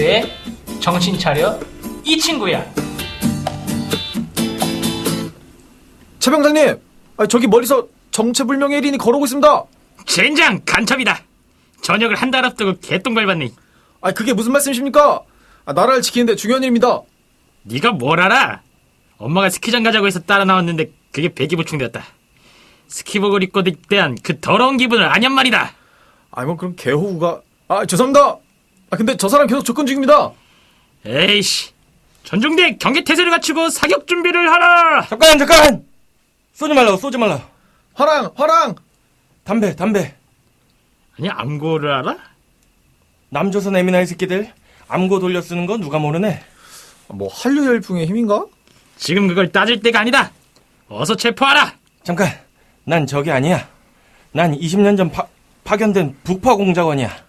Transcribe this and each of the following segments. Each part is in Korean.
에이스의 정신 차려 이 친구야. 최 병장님, 저기 멀리서 정체불명의 1인이 걸어오고 있습니다. 젠장 간첩이다. 저녁을 한 달 앞두고 개똥 밟았네. 그게 무슨 말씀이십니까? 나라를 지키는데 중요한 일입니다. 네가 뭘 알아? 엄마가 스키장 가자고 해서 따라 나왔는데 그게 배기부충되었다. 스키복을 입고 대한 그 더러운 기분을 아냔 말이다. 뭐 그럼 개호우가... 죄송합니다. 근데 저 사람 계속 접근 중입니다. 에이씨, 전중대 경계태세를 갖추고 사격 준비를 하라. 잠깐! 쏘지 말라. 화랑! 담배. 아니, 암고를 알아? 남조선 에미나이 새끼들 암고 돌려 쓰는 거 누가 모르네. 뭐 한류 열풍의 힘인가? 지금 그걸 따질 때가 아니다. 어서 체포하라. 잠깐, 난 저기 아니야. 난 20년 전 파견된 북파 공작원이야.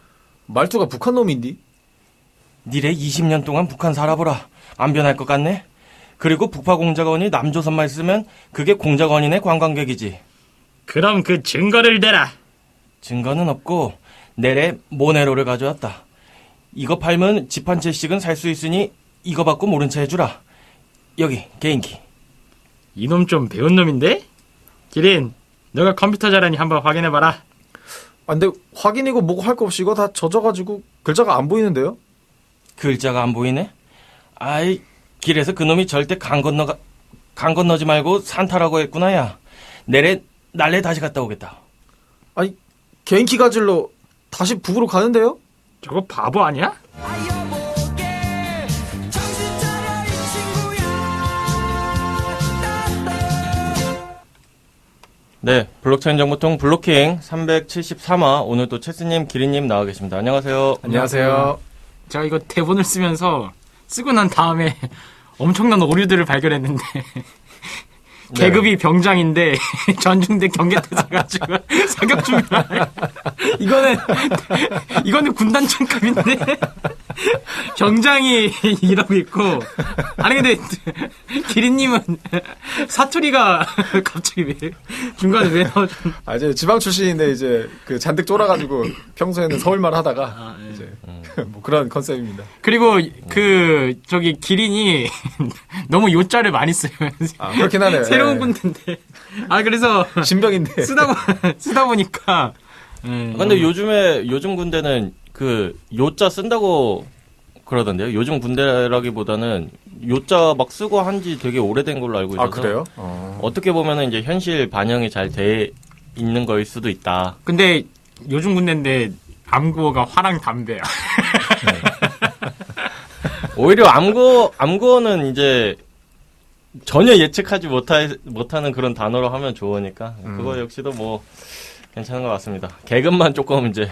말투가 북한 놈인디? 니네 20년 동안 북한 살아보라. 안 변할 것 같네. 그리고 북파 공작원이 남조선말 쓰면 그게 공작원이네 관광객이지. 그럼 그 증거를 대라. 증거는 없고 내래 모네로를 가져왔다. 이거 팔면 집 한 채씩은 살 수 있으니 이거 받고 모른 체 해주라. 여기 개인키. 이놈 좀 배운 놈인데? 기린, 너가 컴퓨터 잘하니 한번 확인해봐라. 근데 확인이고 뭐고 할 거 없이 이거 다 젖어가지고 글자가 안 보이는데요? 글자가 안 보이네? 아이, 길에서 그놈이 절대 강 건너지 말고 산타라고 했구나, 야. 내래 날래 다시 갔다 오겠다. 개인키 가질러 다시 북으로 가는데요? 저거 바보 아니야? 네, 블록체인 정보통 블로킹 373화. 오늘 또 체스님, 기린님 나와 계십니다. 안녕하세요. 안녕하세요. 제가 이거 대본을 쓰고 난 다음에 엄청난 오류들을 발견했는데 계급이 병장인데 전중대 경계태세 가지고 사격 준비를 이거는 군단 장급인데 병장이 이러고 있고. 아니 근데 기린님은 사투리가 갑자기 왜 중간에 왜 나오죠? 이제 지방 출신인데 이제 그 잔뜩 쫄아가지고 평소에는 서울말 하다가 네. 이제 뭐 그런 컨셉입니다. 그리고 저기 기린이 너무 요자를 많이 써요. 그렇긴 하네요. 새로운 군대인데. 그래서 신병인데 쓰다 보니까. 근데 요즘 군대는 그 요자 쓴다고 그러던데요. 요즘 군대라기보다는 요자 막 쓰고 한지 되게 오래된 걸로 알고 있어서. 그래요? 어떻게 보면은 이제 현실 반영이 잘 돼 있는 거일 수도 있다. 근데 요즘 군대인데 암구어가 화랑 담배야. 오히려 암구어는 이제 전혀 예측하지 못하는 그런 단어로 하면 좋으니까 그거 역시도 뭐 괜찮은 것 같습니다. 개그만 조금 이제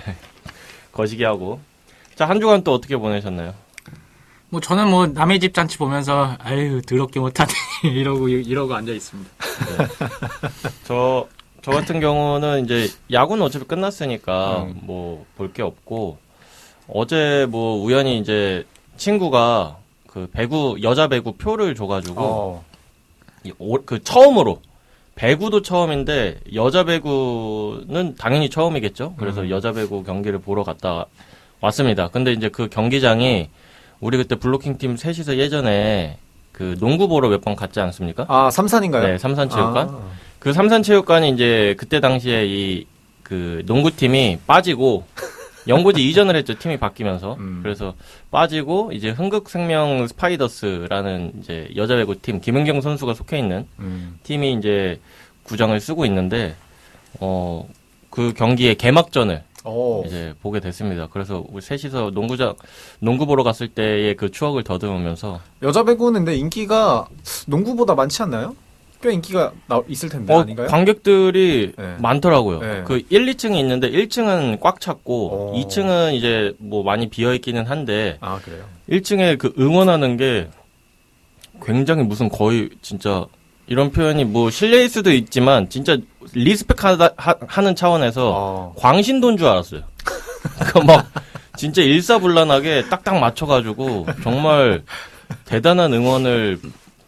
거시기 하고. 자, 한 주간 또 어떻게 보내셨나요? 뭐 저는 뭐 남의 집 잔치 보면서 아유 더럽게 못하네 이러고 앉아 있습니다. 네. 저 같은 경우는 이제 야구는 어차피 끝났으니까 뭐 볼 게 없고, 어제 뭐 우연히 이제 친구가 그 여자 배구 표를 줘가지고 그 처음으로 배구도 처음인데 여자 배구는 당연히 처음이겠죠. 그래서 여자 배구 경기를 보러 갔다 왔습니다. 근데 이제 그 경기장이 우리 그때 블로킹 팀 셋이서 예전에 그 농구 보러 몇 번 갔지 않습니까? 삼산인가요? 네, 삼산체육관. 그 삼산체육관이 이제 그때 당시에 그 농구팀이 빠지고 영고지 이전을 했죠. 팀이 바뀌면서. 그래서 빠지고 이제 흥국생명 스파이더스라는 이제 여자 배구 팀 김은경 선수가 속해 있는 팀이 이제 구장을 쓰고 있는데 그 경기의 개막전을 이제 보게 됐습니다. 그래서 우리 셋이서 농구 보러 갔을 때의 그 추억을 더듬으면서. 여자 배구는 근데 인기가 농구보다 많지 않나요? 꽤 인기가 있을 텐데 아닌가요? 관객들이 네. 많더라고요. 네. 그 1, 2층이 있는데 1층은 꽉 찼고 2층은 이제 뭐 많이 비어 있기는 한데 그래요? 1층에 그 응원하는 게 굉장히 무슨 거의 진짜 이런 표현이 뭐 실례일 수도 있지만 진짜 리스펙 하는 차원에서 광신도인 줄 알았어요. 그 막 진짜 일사불란하게 딱딱 맞춰가지고 정말 대단한 응원을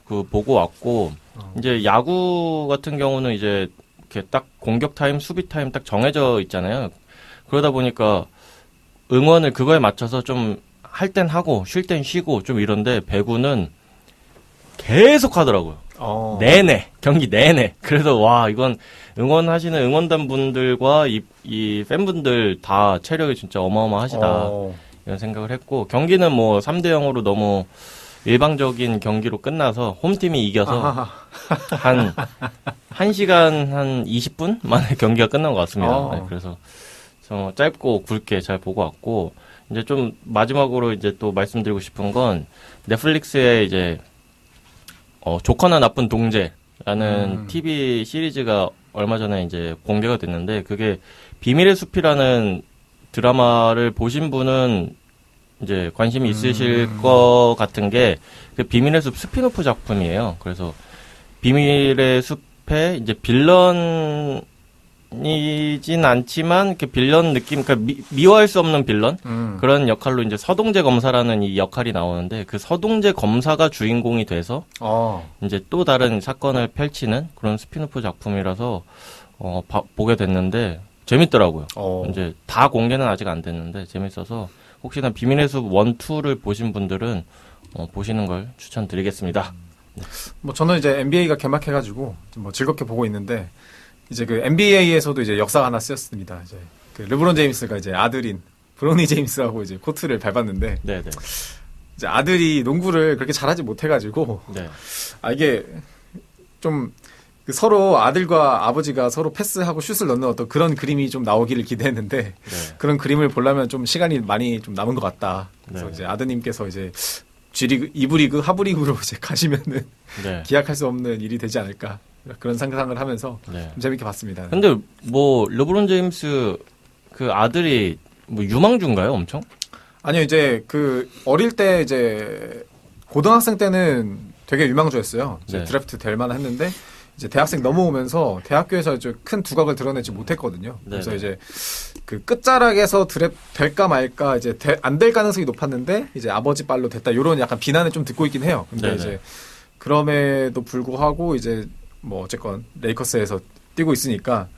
그 보고 왔고, 이제 야구 같은 경우는 이제 이렇게 딱 공격 타임, 수비 타임 딱 정해져 있잖아요. 그러다 보니까 응원을 그거에 맞춰서 좀 할 땐 하고 쉴 땐 쉬고 좀 이런데 배구는 계속 하더라고요. 내내 경기 내내. 그래서 와 이건 응원하시는 응원단 분들과 이 팬분들 다 체력이 진짜 어마어마하시다 이런 생각을 했고 경기는 뭐 3대 0으로 너무 일방적인 경기로 끝나서 홈팀이 이겨서 한 1시간 한 20분 만에 경기가 끝난 것 같습니다. 네, 그래서 짧고 굵게 잘 보고 왔고 이제 좀 마지막으로 이제 또 말씀드리고 싶은 건 넷플릭스에 이제 좋거나 나쁜 동제라는 TV 시리즈가 얼마 전에 이제 공개가 됐는데 그게 비밀의 숲이라는 드라마를 보신 분은 이제 관심이 있으실 것 같은 게 그 비밀의 숲 스피노프 작품이에요. 그래서 비밀의 숲에 이제 빌런이진 않지만 그 빌런 느낌, 그러니까 미워할 수 없는 빌런 그런 역할로 이제 서동재 검사라는 이 역할이 나오는데 그 서동재 검사가 주인공이 돼서 이제 또 다른 사건을 펼치는 그런 스피노프 작품이라서 보게 됐는데 재밌더라고요. 이제 다 공개는 아직 안 됐는데 재밌어서 혹시나 비밀의 숲 1, 2를 보신 분들은 보시는 걸 추천드리겠습니다. 뭐 저는 이제 NBA가 개막해가지고 뭐 즐겁게 보고 있는데 이제 그 NBA에서도 이제 역사가 하나 쓰였습니다. 이제 그 르브론 제임스가 이제 아들인 브로니 제임스하고 이제 코트를 밟았는데 네네. 이제 아들이 농구를 그렇게 잘하지 못해가지고 네. 이게 좀 그 서로 아들과 아버지가 서로 패스하고 슛을 넣는 어떤 그런 그림이 좀 나오기를 기대했는데 네. 그런 그림을 보려면 좀 시간이 많이 좀 남은 것 같다. 그래서 네. 이제 아드님께서 이제 G리그, 2부 리그, 하부 리그로 이제 가시면은 네. 기약할 수 없는 일이 되지 않을까 그런 상상을 하면서 네. 좀 재밌게 봤습니다. 근데 뭐 르브론 제임스 그 아들이 뭐 유망주인가요, 엄청? 아니요, 이제 그 어릴 때 이제 고등학생 때는 되게 유망주였어요. 이제 네. 드래프트 될 만했는데 이제 대학생 넘어오면서 대학교에서 이제 큰 두각을 드러내지 못했거든요. 그래서 네네. 이제 그 끝자락에서 드래프트 될까 말까 이제 안 될 가능성이 높았는데 이제 아버지 빨로 됐다 이런 약간 비난을 좀 듣고 있긴 해요. 근데 네네. 이제 그럼에도 불구하고 이제 뭐 어쨌건 레이커스에서 뛰고 있으니까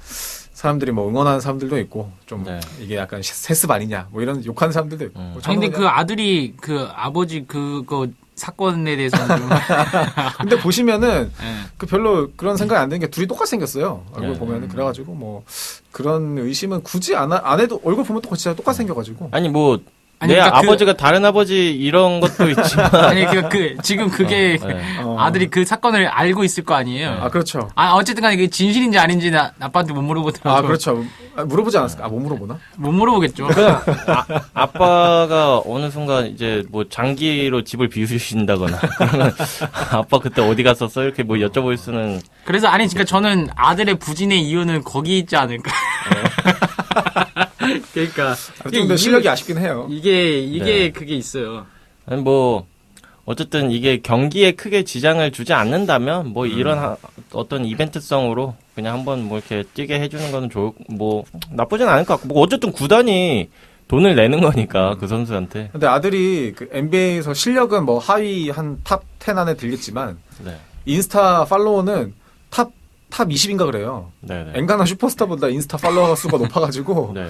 사람들이 뭐 응원하는 사람들도 있고 좀 네. 이게 약간 세습 아니냐 뭐 이런 욕하는 사람들도 있고. 뭐 아니, 저는 근데 그냥- 그 아들이 그 아버지 그거 사건에 대해서는 좀. 근데 보시면은 예. 그 별로 그런 생각이 안 드는 게 둘이 똑같이 생겼어요. 얼굴 네. 보면은 그래가지고 뭐 그런 의심은 굳이 안 해도 얼굴 보면 진짜 똑같이 생겨가지고. 아니 뭐 아니, 내 그러니까 아버지가 다른 아버지 이런 것도 있지만 아니, 지금 그게 네. 아들이 그 사건을 알고 있을 거 아니에요. 아 그렇죠. 어쨌든 간에 그게 진실인지 아닌지는 아빠한테 못 물어보더라도. 아 그렇죠. 물어보지 않았을까? 못 물어보나? 못 물어보겠죠. 아빠가 어느 순간 이제 뭐 장기로 집을 비우신다거나 그러면 아빠 그때 어디 갔었어? 이렇게 뭐 여쭤볼 수는 그래서 아니, 그러니까 저는 아들의 부진의 이유는 거기 있지 않을까. 그러니까. 좀 실력이 아쉽긴 해요. 이게 네. 그게 있어요. 아니 뭐 어쨌든 이게 경기에 크게 지장을 주지 않는다면 뭐 이런 어떤 이벤트성으로 그냥 한번 뭐 이렇게 뛰게 해주는 거는 뭐 나쁘진 않을 것 같고 뭐 어쨌든 구단이 돈을 내는 거니까 그 선수한테. 근데 아들이 그 NBA에서 실력은 뭐 하위 한 탑 10 안에 들겠지만 네. 인스타 팔로워는 탑 20인가 그래요. 네네. 엔간한 슈퍼스타보다 인스타 팔로워 수가 높아가지고 네.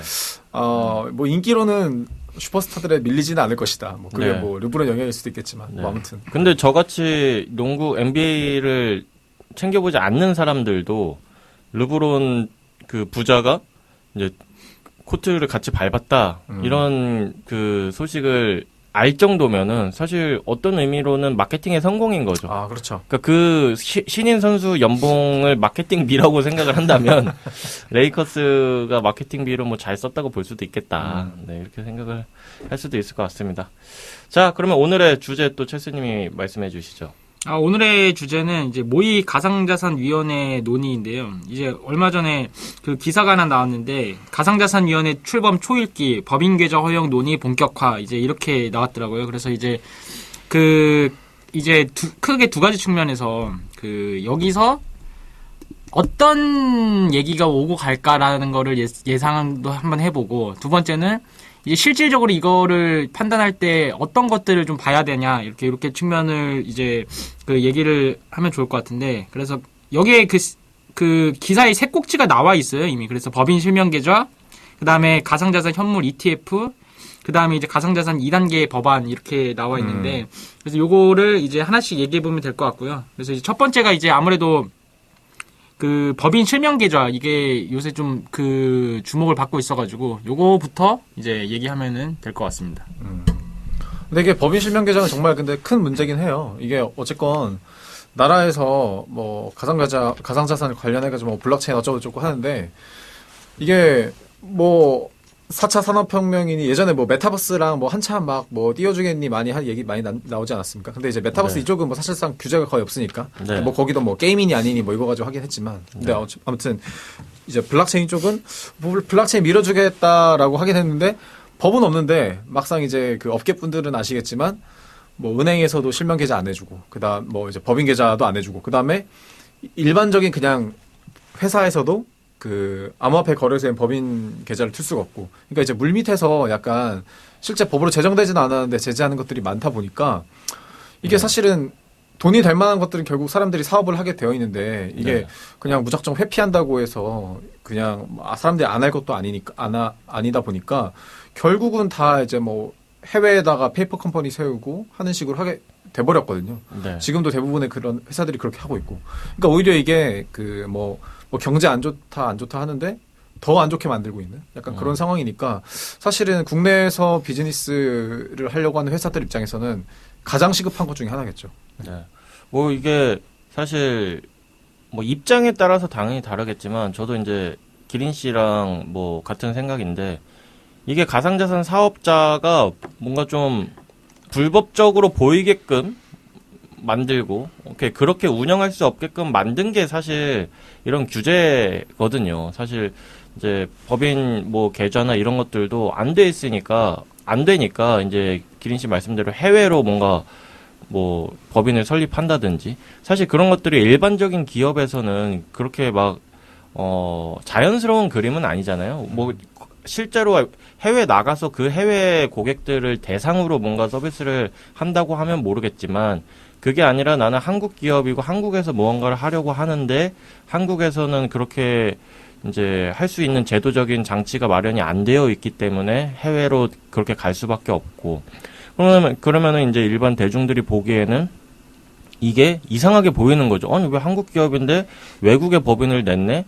뭐 인기로는 슈퍼스타들에 밀리지는 않을 것이다. 뭐 그게 네. 뭐 르브론 영향일 수도 있겠지만 네. 뭐 아무튼 근데 저같이 농구 NBA를 챙겨보지 않는 사람들도 르브론 그 부자가 이제 코트를 같이 밟았다 이런 그 소식을 알 정도면은 사실 어떤 의미로는 마케팅의 성공인 거죠. 아 그렇죠. 그러니까 그 신인 선수 연봉을 마케팅비라고 생각을 한다면 레이커스가 마케팅비로 뭐 잘 썼다고 볼 수도 있겠다. 네, 이렇게 생각을 할 수도 있을 것 같습니다. 자, 그러면 오늘의 주제 또 첼스님이 말씀해 주시죠. 오늘의 주제는 이제 모의 가상자산위원회 논의인데요. 이제 얼마 전에 그 기사가 하나 나왔는데 가상자산위원회 출범 초읽기 법인계좌 허용 논의 본격화 이제 이렇게 나왔더라고요. 그래서 이제 크게 두 가지 측면에서 여기서 어떤 얘기가 오고 갈까라는 거를 예상도 한번 해보고 두 번째는 이제 실질적으로 이거를 판단할 때 어떤 것들을 좀 봐야 되냐 이렇게 측면을 이제 그 얘기를 하면 좋을 것 같은데 그래서 여기에 그 기사의 세 꼭지가 나와 있어요 이미. 그래서 법인 실명 계좌, 그 다음에 가상자산 현물 ETF, 그 다음에 이제 가상자산 2단계 법안 이렇게 나와 있는데, 그래서 요거를 이제 하나씩 얘기해 보면 될 것 같고요. 그래서 이제 첫 번째가 이제 아무래도 그 법인 실명 계좌, 이게 요새 좀 그 주목을 받고 있어가지고 요거부터 이제 얘기하면은 될 것 같습니다. 근데 이게 법인 실명 계좌는 정말 근데 큰 문제긴 해요. 이게 어쨌건 나라에서 뭐 가상자산 관련해가지고 뭐 블록체인 어쩌고저쩌고 하는데 이게 뭐 4차 산업혁명이니 예전에 뭐 메타버스랑 뭐 한참 막 뭐 띄워주겠니 많이 한 얘기 많이 나오지 않았습니까? 근데 이제 메타버스 네. 이쪽은 뭐 사실상 규제가 거의 없으니까 네. 뭐 거기도 뭐 게임이니 아니니 뭐 이거 가지고 하긴 했지만 근데 아무튼 이제 블록체인 쪽은 뭐 블록체인 밀어주겠다라고 하긴 했는데 법은 없는데 막상 이제 그 업계분들은 아시겠지만 뭐 은행에서도 실명 계좌 안 해주고 그다음 뭐 이제 법인 계좌도 안 해주고 그다음에 일반적인 그냥 회사에서도 그 암호화폐 거래소엔 법인 계좌를 틀 수가 없고 그러니까 이제 물밑에서 약간 실제 법으로 제정되지는 않았는데 제재하는 것들이 많다 보니까 이게 사실은 돈이 될 만한 것들은 결국 사람들이 사업을 하게 되어 있는데 이게 네. 그냥 무작정 회피한다고 해서 그냥 사람들이 안 할 것도 아니다 보니까 결국은 다 이제 뭐 해외에다가 페이퍼 컴퍼니 세우고 하는 식으로 하게 돼버렸거든요. 네. 지금도 대부분의 그런 회사들이 그렇게 하고 있고. 그러니까 오히려 이게 그 뭐 경제 안 좋다 하는데 더 안 좋게 만들고 있는 약간 그런 상황이니까 사실은 국내에서 비즈니스를 하려고 하는 회사들 입장에서는 가장 시급한 것 중에 하나겠죠. 네. 뭐 이게 사실 뭐 입장에 따라서 당연히 다르겠지만 저도 이제 기린 씨랑 뭐 같은 생각인데 이게 가상자산 사업자가 뭔가 좀 불법적으로 보이게끔 만들고 오케이 그렇게 운영할 수 없게끔 만든 게 사실 이런 규제거든요. 사실 이제 법인 뭐 계좌나 이런 것들도 안 돼 있으니까 안 되니까 이제 기린 씨 말씀대로 해외로 뭔가 뭐 법인을 설립한다든지 사실 그런 것들이 일반적인 기업에서는 그렇게 막 자연스러운 그림은 아니잖아요. 뭐 실제로 해외 나가서 그 해외 고객들을 대상으로 뭔가 서비스를 한다고 하면 모르겠지만 그게 아니라 나는 한국 기업이고 한국에서 무언가를 하려고 하는데 한국에서는 그렇게 이제 할 수 있는 제도적인 장치가 마련이 안 되어 있기 때문에 해외로 그렇게 갈 수밖에 없고 그러면은 이제 일반 대중들이 보기에는 이게 이상하게 보이는 거죠. 아니 왜 한국 기업인데 외국의 법인을 냈네?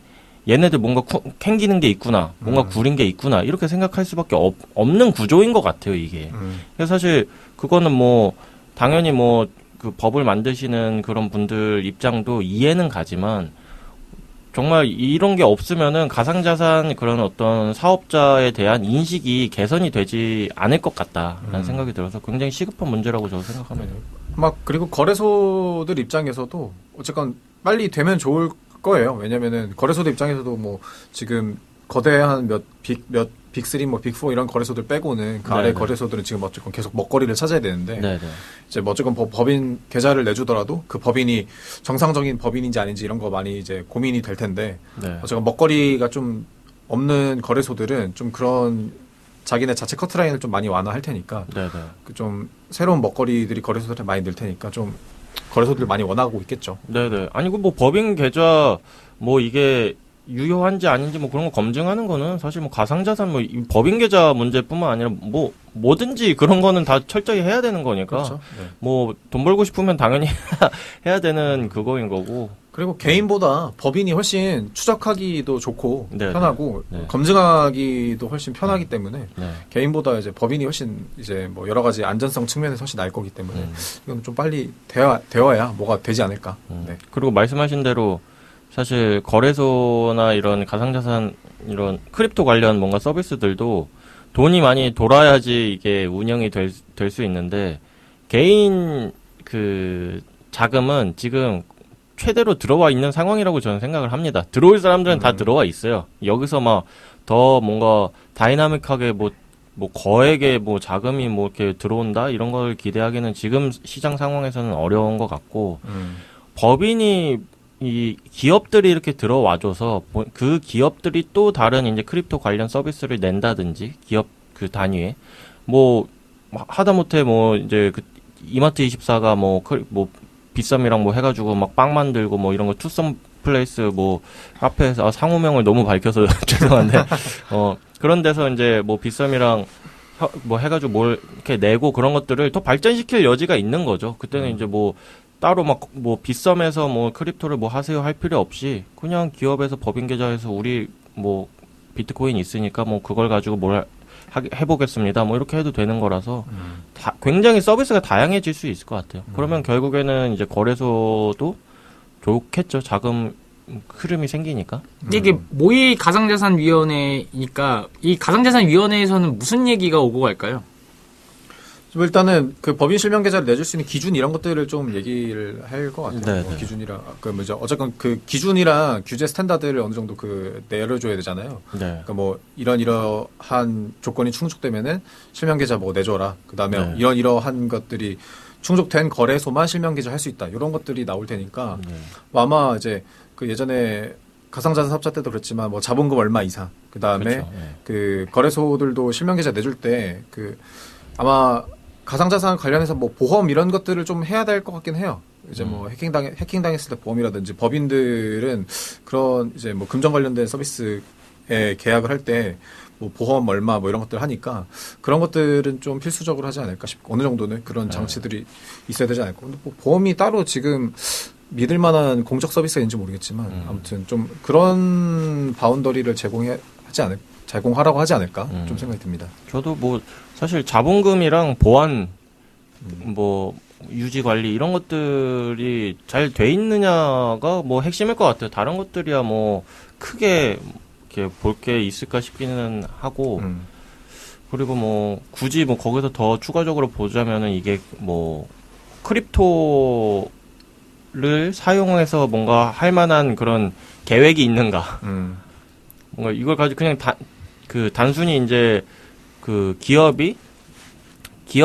얘네들 뭔가 캥기는 게 있구나, 뭔가 구린 게 있구나 이렇게 생각할 수밖에 없는 구조인 것 같아요 이게. 그래서 사실 그거는 뭐 당연히 뭐 그 법을 만드시는 그런 분들 입장도 이해는 가지만 정말 이런 게 없으면은 가상자산 그런 어떤 사업자에 대한 인식이 개선이 되지 않을 것 같다라는 생각이 들어서 굉장히 시급한 문제라고 저도 생각합니다. 막 그리고 거래소들 입장에서도 어쨌건 빨리 되면 좋을 거예요. 왜냐면은 거래소들 입장에서도 뭐 지금 거대한 빅3, 뭐 빅4 이런 거래소들 빼고는 그 아래 네네. 거래소들은 지금 어쨌건 계속 먹거리를 찾아야 되는데 네네. 이제 뭐 어쨌건 법인 계좌를 내주더라도 그 법인이 정상적인 법인인지 아닌지 이런 거 많이 이제 고민이 될 텐데 네. 어쨌건 먹거리가 좀 없는 거래소들은 좀 그런 자기네 자체 커트라인을 좀 많이 완화할 테니까 네네. 그 좀 새로운 먹거리들이 거래소들에 많이 늘 테니까 좀 거래소들 많이 원하고 있겠죠. 네네. 아니, 뭐 법인 계좌, 뭐 이게 유효한지 아닌지 뭐 그런 거 검증하는 거는 사실 뭐 가상자산 뭐 이 법인 계좌 문제뿐만 아니라 뭐 뭐든지 그런 거는 다 철저히 해야 되는 거니까. 그렇죠. 네. 뭐 돈 벌고 싶으면 당연히 해야 되는 그거인 거고. 그리고 개인보다 법인이 훨씬 추적하기도 좋고 네, 편하고 네. 검증하기도 훨씬 편하기 때문에 네. 개인보다 이제 법인이 훨씬 이제 뭐 여러 가지 안전성 측면에서 훨씬 나을 거기 때문에 음. 이건 좀 빨리 되어야 뭐가 되지 않을까. 네. 그리고 말씀하신 대로 사실 거래소나 이런 가상자산 이런 크립토 관련 뭔가 서비스들도 돈이 많이 돌아야지 이게 운영이 될 수 있는데 개인 그 자금은 지금 최대로 들어와 있는 상황이라고 저는 생각을 합니다. 들어올 사람들은 다 들어와 있어요. 여기서 막 더 뭔가 다이나믹하게 뭐 거액의 뭐 자금이 뭐 이렇게 들어온다 이런 걸 기대하기는 지금 시장 상황에서는 어려운 것 같고 법인이 이 기업들이 이렇게 들어와줘서 그 기업들이 또 다른 이제 크립토 관련 서비스를 낸다든지 기업 그 단위에 뭐 하다못해 뭐 이제 그 이마트 24가 뭐 빗썸이랑 뭐 해가지고 막 빵 만들고 뭐 이런 거 투썸 플레이스 뭐 카페에서 상호명을 너무 밝혀서 죄송한데 그런 데서 이제 뭐 빗썸이랑 뭐 해가지고 뭘 이렇게 내고 그런 것들을 더 발전시킬 여지가 있는 거죠. 그때는 이제 뭐 따로 막 뭐 빗썸에서 뭐 크립토를 뭐 하세요 할 필요 없이 그냥 기업에서 법인 계좌에서 우리 뭐 비트코인 있으니까 뭐 그걸 가지고 뭘 해보겠습니다. 뭐 이렇게 해도 되는 거라서 굉장히 서비스가 다양해질 수 있을 것 같아요. 그러면 결국에는 이제 거래소도 좋겠죠. 자금 흐름이 생기니까. 근데 이게 모의 가상자산위원회니까 이 가상자산위원회에서는 무슨 얘기가 오고 갈까요? 좀 일단은 그 법인 실명 계좌를 내줄 수 있는 기준 이런 것들을 좀 얘기를 할 것 같아요. 네, 뭐 네. 기준이랑 그 뭐죠? 어쨌건 그 기준이랑 규제 스탠다드를 어느 정도 그 내려줘야 되잖아요. 네. 그러니까 뭐 이러한 조건이 충족되면은 실명 계좌 뭐 내줘라. 그다음에 네. 이러한 것들이 충족된 거래소만 실명 계좌 할 수 있다. 이런 것들이 나올 테니까 네. 뭐 아마 이제 그 예전에 가상자산 삽자 때도 그랬지만 뭐 자본금 얼마 이상 그다음에 그렇죠. 네. 그 거래소들도 실명 계좌 내줄 때 그 아마 가상자산 관련해서 뭐 보험 이런 것들을 좀 해야 될 것 같긴 해요. 이제 뭐 해킹당했을 때 보험이라든지 법인들은 그런 이제 뭐 금전 관련된 서비스에 계약을 할 때 뭐 보험 얼마 뭐 이런 것들 하니까 그런 것들은 좀 필수적으로 하지 않을까 싶고 어느 정도는 그런 장치들이 있어야 되지 않을까. 근데 뭐 보험이 따로 지금 믿을 만한 공적 서비스가 있는지 모르겠지만 아무튼 좀 그런 바운더리를 제공하라고 하지 않을까 좀 생각이 듭니다. 저도 뭐 사실 자본금이랑 보안 뭐 유지 관리 이런 것들이 잘 돼 있느냐가 뭐 핵심일 것 같아요. 다른 것들이야 뭐 크게 이렇게 볼 게 있을까 싶기는 하고 그리고 뭐 굳이 뭐 거기서 더 추가적으로 보자면은 이게 뭐 크립토를 사용해서 뭔가 할 만한 그런 계획이 있는가? 뭔가 이걸 가지고 그냥 단순히 이제 그 기업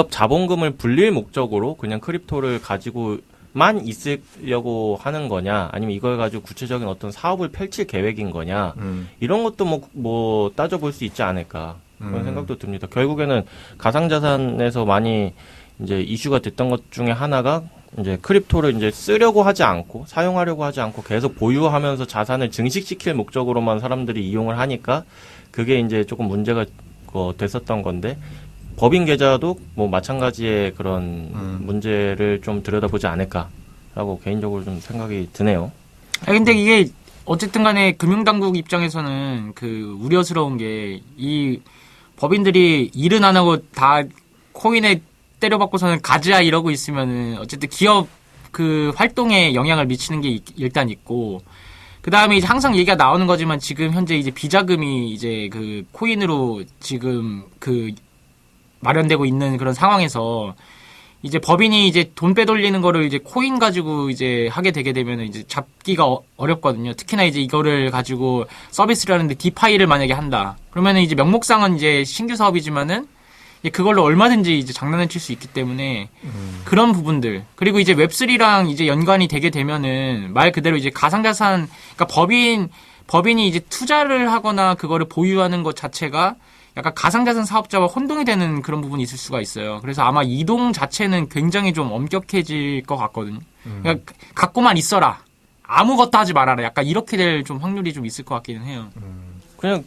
자본금을 불릴 목적으로 그냥 크립토를 가지고만 있으려고 하는 거냐, 아니면 이걸 가지고 구체적인 어떤 사업을 펼칠 계획인 거냐, 이런 것도 뭐 따져볼 수 있지 않을까 그런 생각도 듭니다. 결국에는 가상자산에서 많이 이제 이슈가 됐던 것 중에 하나가 이제 크립토를 이제 쓰려고 하지 않고 사용하려고 하지 않고 계속 보유하면서 자산을 증식시킬 목적으로만 사람들이 이용을 하니까 그게 이제 조금 문제가 됐었던 건데 법인 계좌도 뭐 마찬가지의 그런 문제를 좀 들여다보지 않을까라고 개인적으로 좀 생각이 드네요. 근데 이게 어쨌든 간에 금융당국 입장에서는 그 우려스러운 게 이 법인들이 일은 안 하고 다 코인에 때려받고서는 가자 이러고 있으면은 어쨌든 기업 그 활동에 영향을 미치는 게 일단 있고, 그 다음에 이제 항상 얘기가 나오는 거지만 지금 현재 이제 비자금이 이제 그 코인으로 지금 그 마련되고 있는 그런 상황에서 이제 법인이 이제 돈 빼돌리는 거를 이제 코인 가지고 이제 하게 되게 되면 이제 잡기가 어렵거든요. 특히나 이제 이거를 가지고 서비스를 하는데 디파이를 만약에 한다. 그러면은 이제 명목상은 이제 신규 사업이지만은 그걸로 얼마든지 이제 장난을 칠 수 있기 때문에 그런 부분들, 그리고 이제 웹3랑 이제 연관이 되게 되면은 말 그대로 이제 가상자산, 그러니까 법인이 이제 투자를 하거나 그거를 보유하는 것 자체가 약간 가상자산 사업자와 혼동이 되는 그런 부분이 있을 수가 있어요. 그래서 아마 이동 자체는 굉장히 좀 엄격해질 것 같거든요. 그러니까 갖고만 있어라, 아무것도 하지 말아라, 약간 이렇게 될 좀 확률이 좀 있을 것 같기는 해요. 그냥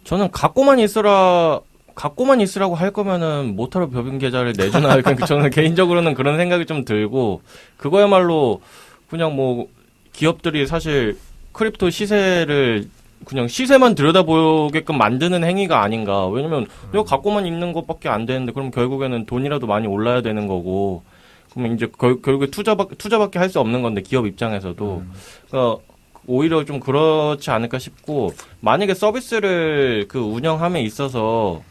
저는 갖고만 있으라고 할 거면은 모타로 법인 계좌를 내주나 그러니까 저는 개인적으로는 그런 생각이 좀 들고, 그거야말로 그냥 뭐 기업들이 사실 크립토 시세를 그냥 시세만 들여다보게끔 만드는 행위가 아닌가. 왜냐면 내가 갖고만 있는 것밖에 안 되는데 그럼 결국에는 돈이라도 많이 올라야 되는 거고, 그러면 이제 결국에 투자밖에 할 수 없는 건데 기업 입장에서도 그러니까 오히려 좀 그렇지 않을까 싶고, 만약에 서비스를 그 운영함에 있어서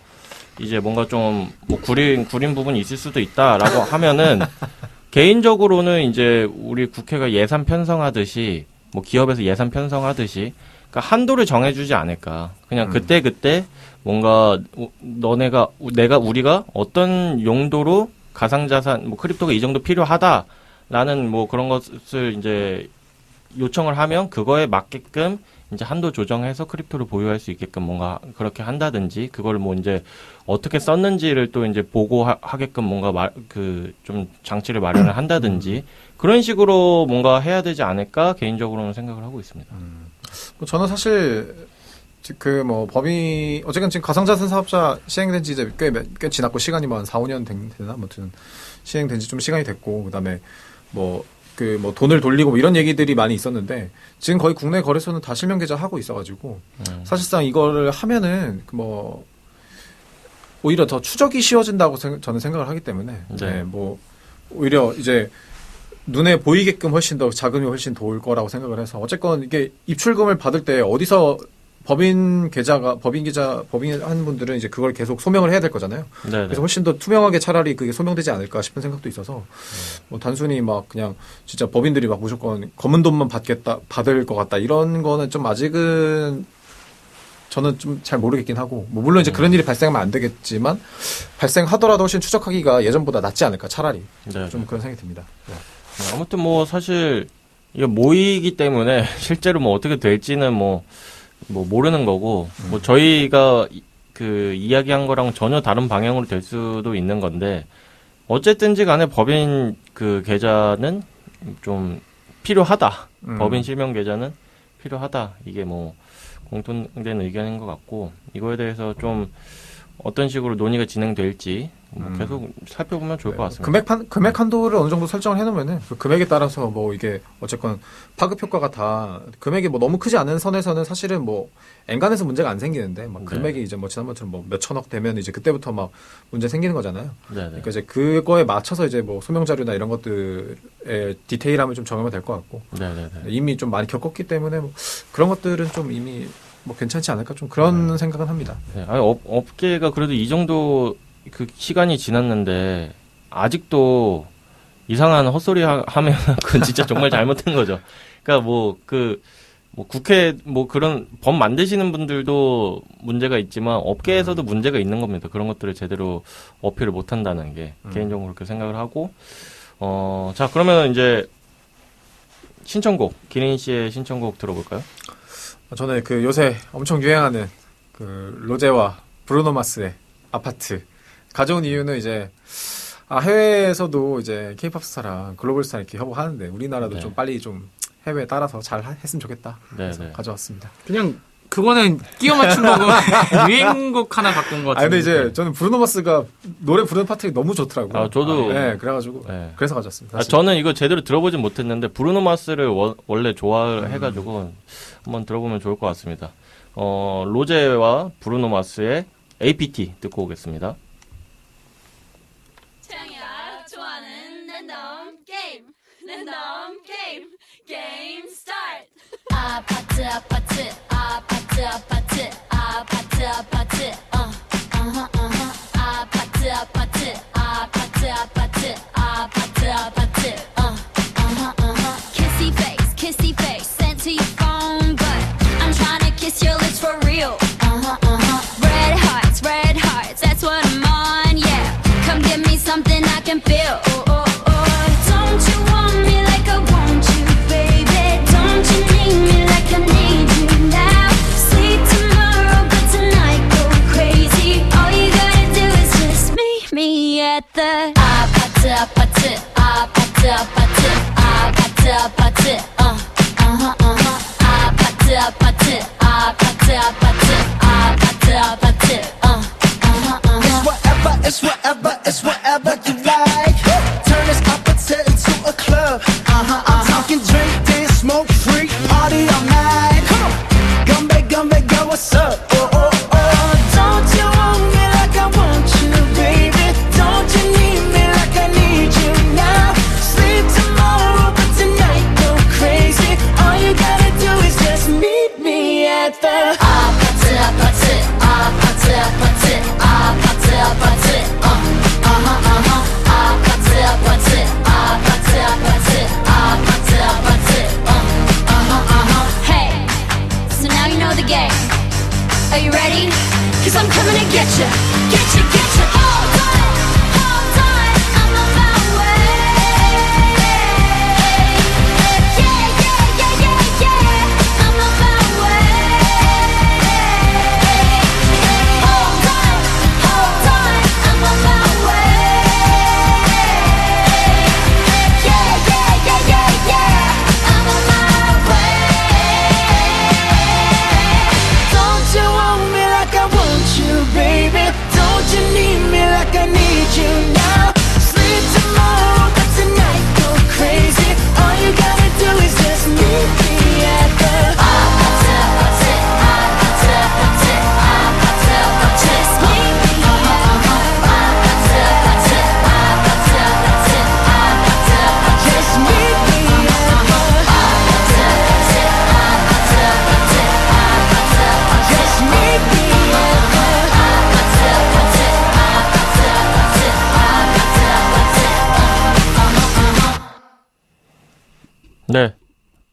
이제 뭔가 좀 뭐 구린 부분이 있을 수도 있다라고 하면은 개인적으로는 이제 우리 국회가 예산 편성하듯이 뭐 기업에서 예산 편성하듯이 그러니까 한도를 정해주지 않을까. 그냥 그때 뭔가 우리가 어떤 용도로 가상자산 뭐 크립토가 이 정도 필요하다라는 뭐 그런 것을 이제 요청을 하면 그거에 맞게끔 이제 한도 조정해서 크립토를 보유할 수 있게끔 뭔가 그렇게 한다든지, 그걸 뭐 이제 어떻게 썼는지를 또 이제 보고하게끔 뭔가 좀 장치를 마련을 한다든지 그런 식으로 뭔가 해야 되지 않을까 개인적으로는 생각을 하고 있습니다. 저는 사실 그 뭐 법이 어쨌든 지금 가상자산 사업자 시행된 지 이제 꽤 지났고 시간이 뭐 한 4, 5년 되나 아무튼 시행된 지 좀 시간이 됐고 그다음에 뭐 돈을 돌리고 뭐 이런 얘기들이 많이 있었는데 지금 거의 국내 거래소는 다 실명 계좌 하고 있어가지고 사실상 이거를 하면은 뭐 오히려 더 추적이 쉬워진다고 저는 생각을 하기 때문에 네, 뭐 오히려 이제 눈에 보이게끔 훨씬 더 자금이 훨씬 더 올 거라고 생각을 해서 어쨌건 이게 입출금을 받을 때 어디서 법인 한 분들은 이제 그걸 계속 소명을 해야 될 거잖아요. 네네. 그래서 훨씬 더 투명하게 차라리 그게 소명되지 않을까 싶은 생각도 있어서 뭐 단순히 막 그냥 진짜 법인들이 막 무조건 검은 돈만 받을 것 같다 이런 거는 좀 아직은 저는 좀 잘 모르겠긴 하고 뭐 물론 이제 그런 일이 발생하면 안 되겠지만 발생하더라도 훨씬 추적하기가 예전보다 낫지 않을까 차라리 네네. 좀 그런 생각이 듭니다. 네. 아무튼 뭐 사실 이게 모이기 때문에 실제로 뭐 어떻게 될지는 뭐 모르는 거고, 뭐 저희가 그 이야기한 거랑 전혀 다른 방향으로 될 수도 있는 건데, 어쨌든지 간에 법인 그 계좌는 좀 필요하다. 법인 실명 계좌는 필요하다. 이게 뭐 공통된 의견인 것 같고, 이거에 대해서 좀 어떤 식으로 논의가 진행될지 계속 살펴보면 좋을 것 같습니다. 금액 한도를 어느 정도 설정을 해놓으면은 그 금액에 따라서 뭐 이게 어쨌건 파급 효과가 다 금액이 뭐 너무 크지 않은 선에서는 사실은 뭐 엔간해서 문제가 안 생기는데 막 금액이 이제 뭐 지난번처럼 뭐 몇 천억 되면 이제 그때부터 막 문제 생기는 거잖아요. 네네. 그러니까 이제 그거에 맞춰서 이제 뭐 소명 자료나 이런 것들의 디테일함을 좀 정하면 될 것 같고 네네네. 이미 좀 많이 겪었기 때문에 뭐 그런 것들은 좀 이미 뭐 괜찮지 않을까 좀 그런 생각은 합니다. 네. 아니, 업계가 그래도 이 정도 그 시간이 지났는데 아직도 이상한 헛소리 하면 그건 진짜 정말 잘못된 거죠. 그러니까 뭐 국회 뭐 그런 법 만드시는 분들도 문제가 있지만 업계에서도 문제가 있는 겁니다. 그런 것들을 제대로 어필을 못 한다는 게 개인적으로 그렇게 생각을 하고 자 그러면 이제 신청곡 기린 씨의 신청곡 들어볼까요? 저는 그 요새 엄청 유행하는 그 로제와 브루노 마스의 아파트 가져온 이유는 이제 해외에서도 이제 케이팝 스타랑 글로벌 스타 이렇게 협업하는데 우리나라도 좀 빨리 좀 해외에 따라서 잘 했으면 좋겠다. 그래서 가져왔습니다. 그냥 그거는 끼워 맞춘 거고 유행곡 하나 갖고 온 것 같은데. 근데 이제 저는 브루노 마스가 노래 부르는 파트가 너무 좋더라고요. 저도. 네, 그래가지고 그래서 가져왔습니다. 저는 이거 제대로 들어보진 못했는데 브루노 마스를 원래 좋아해가지고 한번 들어보면 좋을 것 같습니다. 로제와 브루노 마스의 APT 듣고 오겠습니다. 태양이가 좋아하는 랜덤 게임 게임 스타트. 아파트 아파트 아파트 아파트 아파트 아파트 아파트 아파트 아파트 아파트 아파트 아파트 kissy face sent to your phone but I'm trying to kiss your lips for real. Red hearts, that's what I'm on, yeah. Come give me something I can feel. Don't you want me like I want you, baby? Don't you need me like I need you now? Sleep tomorrow, but tonight go crazy. All you gotta do is just meet me at the 아파트 아파트 아파트 아파트 아파트 아파트 아파트 아파트 아파트 아파트 아파트 It's whatever you like. Turn this opposite into a club. I'm talking drink, dance, smoke, freak, party all night. Come back, girl, what's up? Don't you want me like I want you, baby? Don't you need me like I need you now? Sleep tomorrow, but tonight go crazy. All you gotta do is just meet me at the 아파트 아파트 아파트 아파트 아파트 아파트 아파트 아파트 아파트 아파트 아파트 Hey, so now you know the game. Are you ready? 'Cause I'm coming to get you. Hold on, I'm on my way. Yeah, I'm on my way. Hold on, I'm on my way. Yeah, I'm on my way. Don't you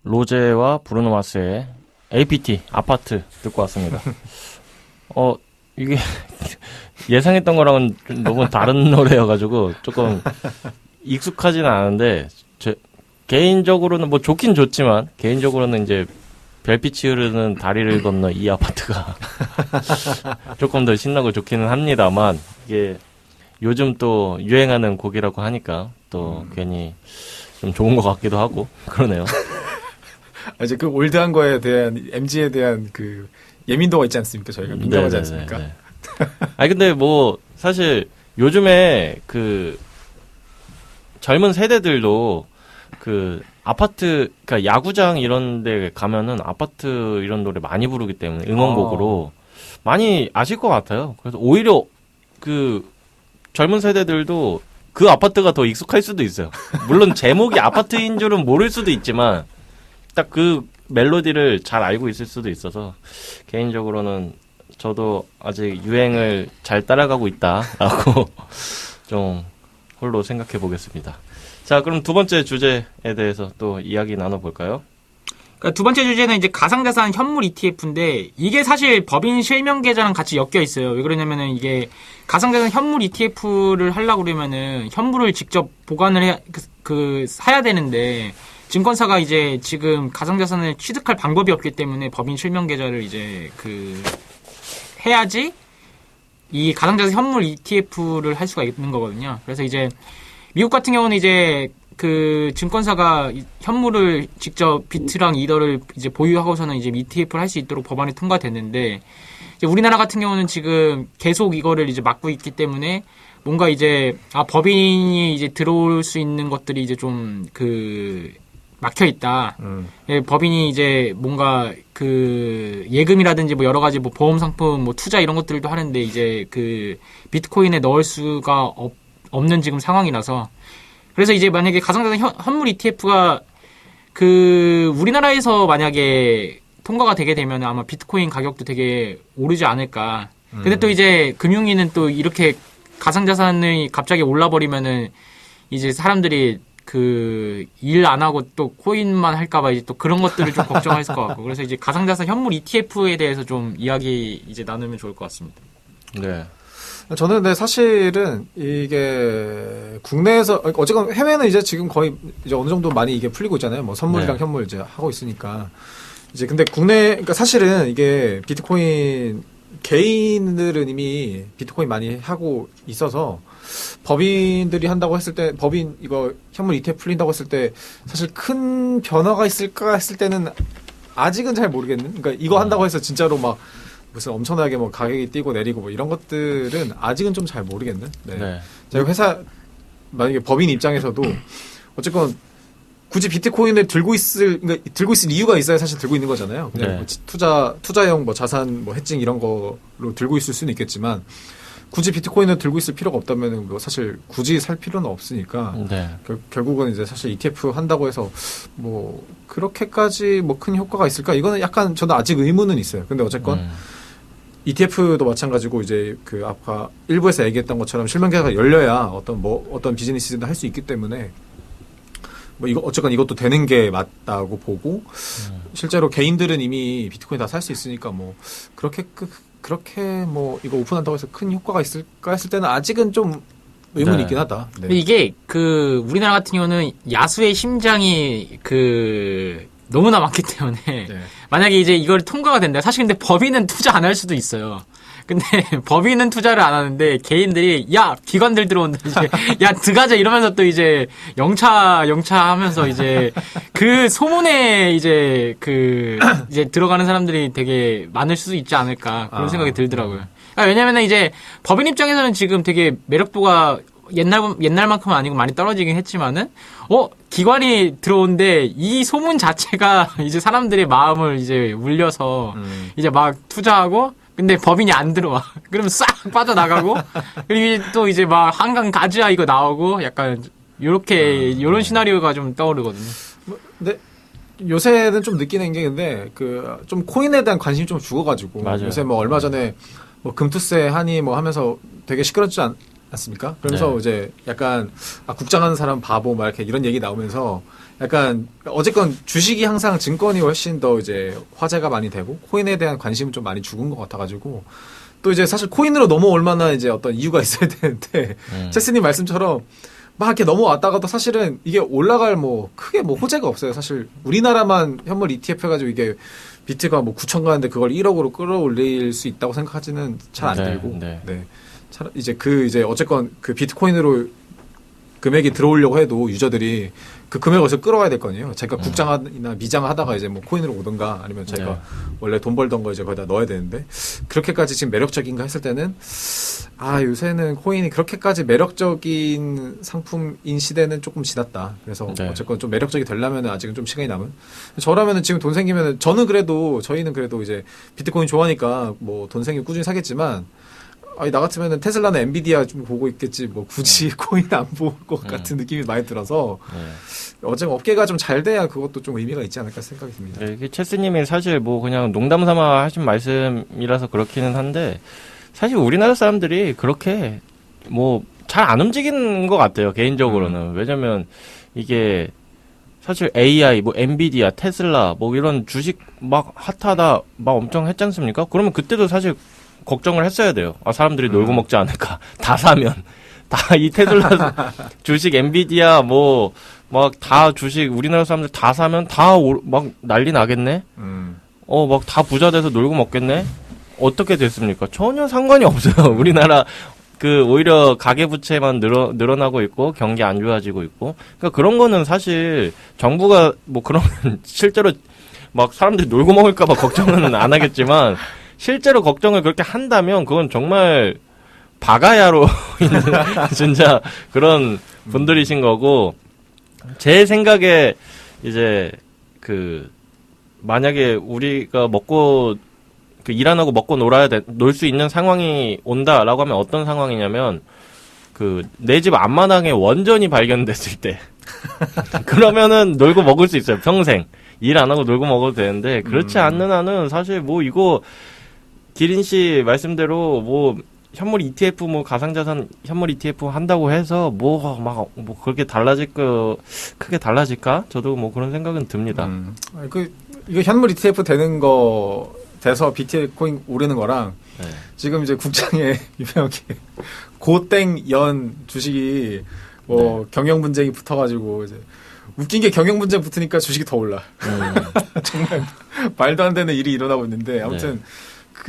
로제와 브루노 마스의 APT 아파트 듣고 왔습니다. 이게 예상했던 거랑은 좀 너무 다른 노래여가지고 조금 익숙하지는 않은데 개인적으로는 뭐 좋긴 좋지만 개인적으로는 이제 별빛이 흐르는 다리를 건너 이 아파트가 조금 더 신나고 좋기는 합니다만 이게 요즘 또 유행하는 곡이라고 하니까 또 괜히 좀 좋은 것 같기도 하고 그러네요. 이제 그 올드한 거에 대한 MG에 대한 그 예민도가 있지 않습니까? 저희가 민감하지 않습니까? 아니 근데 뭐 사실 요즘에 그 젊은 세대들도 그 아파트 그러니까 야구장 이런 데 가면은 아파트 이런 노래 많이 부르기 때문에 응원곡으로 많이 아실 것 같아요. 그래서 오히려 그 젊은 세대들도 그 아파트가 더 익숙할 수도 있어요. 물론 제목이 아파트인 줄은 모를 수도 있지만 딱 그 멜로디를 잘 알고 있을 수도 있어서 개인적으로는 저도 아직 유행을 잘 따라가고 있다라고 좀 홀로 생각해 보겠습니다. 자, 그럼 두 번째 주제에 대해서 또 이야기 나눠볼까요? 그러니까 두 번째 주제는 이제 가상자산 현물 ETF인데 이게 사실 법인 실명 계좌랑 같이 엮여 있어요. 왜 그러냐면은 이게 가상자산 현물 ETF를 하려고 그러면은 현물을 직접 보관을 해야 사야 되는데 증권사가 이제 지금 가상자산을 취득할 방법이 없기 때문에 법인 실명 계좌를 이제 해야지 이 가상자산 현물 ETF를 할 수가 있는 거거든요. 그래서 이제 미국 같은 경우는 이제 그 증권사가 현물을 직접 비트랑 이더를 이제 보유하고서는 이제 ETF를 할 수 있도록 법안이 통과됐는데 이제 우리나라 같은 경우는 지금 계속 이거를 이제 막고 있기 때문에 뭔가 이제 법인이 이제 들어올 수 있는 것들이 이제 좀 막혀 있다. 예, 법인이 이제 뭔가 예금이라든지 뭐 여러 가지 뭐 보험 상품 뭐 투자 이런 것들도 하는데 이제 비트코인에 넣을 수가 없는 지금 상황이라서 그래서 이제 만약에 가상자산 현물 ETF가 우리나라에서 만약에 통과가 되게 되면 아마 비트코인 가격도 되게 오르지 않을까. 근데 또 이제 금융위는 또 이렇게 가상자산이 갑자기 올라버리면은 이제 사람들이 일 안 하고 또 코인만 할까봐 이제 또 그런 것들을 좀 걱정할 것 같고. 그래서 이제 가상자산 현물 ETF에 대해서 좀 이야기 이제 나누면 좋을 것 같습니다. 네. 저는 근데 사실은 이게 국내에서 어쨌건 해외는 이제 지금 거의 이제 어느 정도 많이 이게 풀리고 있잖아요. 뭐 선물이랑 현물 이제 하고 있으니까 이제 근데 그러니까 사실은 이게 비트코인 개인들은 이미 비트코인 많이 하고 있어서 법인들이 한다고 했을 때 법인 이거 현물 ETF 풀린다고 했을 때 사실 큰 변화가 있을까 했을 때는 아직은 잘 모르겠는. 그러니까 이거 한다고 해서 진짜로 막 무슨 엄청나게 뭐 가격이 뛰고 내리고 뭐 이런 것들은 아직은 좀 잘 모르겠는. 네. 저희 회사 만약에 법인 입장에서도 어쨌건 굳이 비트코인을 들고 있을 이유가 있어야 사실 들고 있는 거잖아요. 그냥 뭐 투자용 뭐 자산 뭐 해칭 이런 거로 들고 있을 수는 있겠지만 굳이 비트코인을 들고 있을 필요가 없다면은 뭐 사실 굳이 살 필요는 없으니까 결국은 이제 사실 ETF 한다고 해서 뭐 그렇게까지 뭐 큰 효과가 있을까? 이거는 약간 저는 아직 의문은 있어요. 근데 어쨌건 ETF도 마찬가지고 이제 아까 일부에서 얘기했던 것처럼 실명계좌가 열려야 어떤 비즈니스든 할 수 있기 때문에 뭐 어쨌건 이것도 되는 게 맞다고 보고 실제로 개인들은 이미 비트코인 다 살 수 있으니까 뭐 그렇게 뭐 이거 오픈한다고 해서 큰 효과가 있을까 했을 때는 아직은 좀 의문이 있긴 하다. 네. 근데 이게 우리나라 같은 경우는 야수의 심장이 너무나 많기 때문에 만약에 이제 이걸 통과가 된다. 사실 근데 법인은 투자 안 할 수도 있어요. 근데 법인은 투자를 안 하는데 개인들이 기관들 들어온다 이제 들어가자 이러면서 또 이제 영차 하면서 이제 소문에 이제 이제 들어가는 사람들이 되게 많을 수도 있지 않을까 그런 생각이 들더라고요. 그러니까 왜냐면은 이제 법인 입장에서는 지금 되게 매력도가 옛날만큼은 아니고 많이 떨어지긴 했지만은 기관이 들어온데 이 소문 자체가 이제 사람들의 마음을 이제 울려서 이제 막 투자하고 근데 법인이 안 들어와. 그러면 싹 빠져나가고, 그리고 또 이제 막 한강 가즈아 이거 나오고, 약간, 요런 시나리오가 좀 떠오르거든요. 근데 요새는 좀 느끼는 게 근데, 좀 코인에 대한 관심이 좀 죽어가지고. 맞아요. 요새 뭐 얼마 전에 뭐 금투세 하니 뭐 하면서 되게 시끄럽지 않습니까? 그러면서 네. 이제 약간 국장하는 사람 바보 막 이렇게 이런 얘기 나오면서 약간 어쨌건 주식이 항상 증권이 훨씬 더 이제 화제가 많이 되고 코인에 대한 관심은 좀 많이 죽은 것 같아가지고 또 이제 사실 코인으로 넘어올 만한 이제 어떤 이유가 있어야 되는데 체스님 말씀처럼 막 이렇게 넘어왔다가도 사실은 이게 올라갈 뭐 크게 뭐 호재가 없어요. 사실 우리나라만 현물 ETF 해가지고 이게 비트가 뭐 9천 가는데 그걸 1억으로 끌어올릴 수 있다고 생각하지는 잘 안 네, 들고 네. 네. 이제 어쨌건 그 비트코인으로 금액이 들어오려고 해도 유저들이 그 금액을 어디서 끌어와야 될 거 아니에요. 제가 국장이나 미장하다가 이제 뭐 코인으로 오든가 아니면 제가 네. 원래 돈 벌던 거 이제 거기다 넣어야 되는데 그렇게까지 지금 매력적인가 했을 때는 요새는 코인이 그렇게까지 매력적인 상품인 시대는 조금 지났다. 그래서 네. 어쨌건 좀 매력적이 되려면 아직은 좀 시간이 남은. 저라면은 지금 돈 생기면은 저희는 그래도 이제 비트코인 좋아하니까 뭐 돈 생기면 꾸준히 사겠지만 나 같으면은 테슬라나 엔비디아 좀 보고 있겠지 뭐 굳이 코인 안 볼 것 같은 느낌이 많이 들어서 어쨌든 업계가 좀 잘 돼야 그것도 좀 의미가 있지 않을까 생각이 듭니다. 네, 이게 체스님이 사실 뭐 그냥 농담 삼아 하신 말씀이라서 그렇기는 한데 사실 우리나라 사람들이 그렇게 뭐 잘 안 움직이는 것 같아요 개인적으로는. 왜냐면 이게 사실 AI, 뭐 엔비디아, 테슬라 뭐 이런 주식 막 핫하다 막 엄청 했지 않습니까? 그러면 그때도 사실 걱정을 했어야 돼요. 사람들이 놀고 먹지 않을까. 다 사면. 다 이 테슬라 주식, 엔비디아, 뭐, 막 다 주식, 우리나라 사람들 다 사면 막 난리 나겠네? 막 다 부자 돼서 놀고 먹겠네? 어떻게 됐습니까? 전혀 상관이 없어요. 우리나라, 오히려 가계부채만 늘어나고 있고, 경기 안 좋아지고 있고. 그러니까 그런 거는 사실, 정부가 뭐 그런, 실제로 막 사람들이 놀고 먹을까봐 걱정은 안 하겠지만, 실제로 걱정을 그렇게 한다면 그건 정말 바가야로 있는 진짜 그런 분들이신 거고 제 생각에 이제 만약에 우리가 일 안 하고 먹고 놀 수 있는 상황이 온다라고 하면 어떤 상황이냐면 내 집 앞마당에 원전이 발견됐을 때 그러면은 놀고 먹을 수 있어요. 평생 일 안 하고 놀고 먹어도 되는데 그렇지 않는 한은 사실 뭐 이거 기린 씨 말씀대로 뭐 현물 ETF 뭐 가상자산 현물 ETF 한다고 해서 뭐 그렇게 크게 달라질까? 저도 뭐 그런 생각은 듭니다. 이거 현물 ETF 되는 거 돼서 비트코인 오르는 거랑 네. 지금 이제 국장에 유명하게 고땡연 주식이 뭐 경영 분쟁이 붙어가지고 이제 웃긴 게 경영 분쟁 붙으니까 주식이 더 올라. 정말 말도 안 되는 일이 일어나고 있는데 아무튼.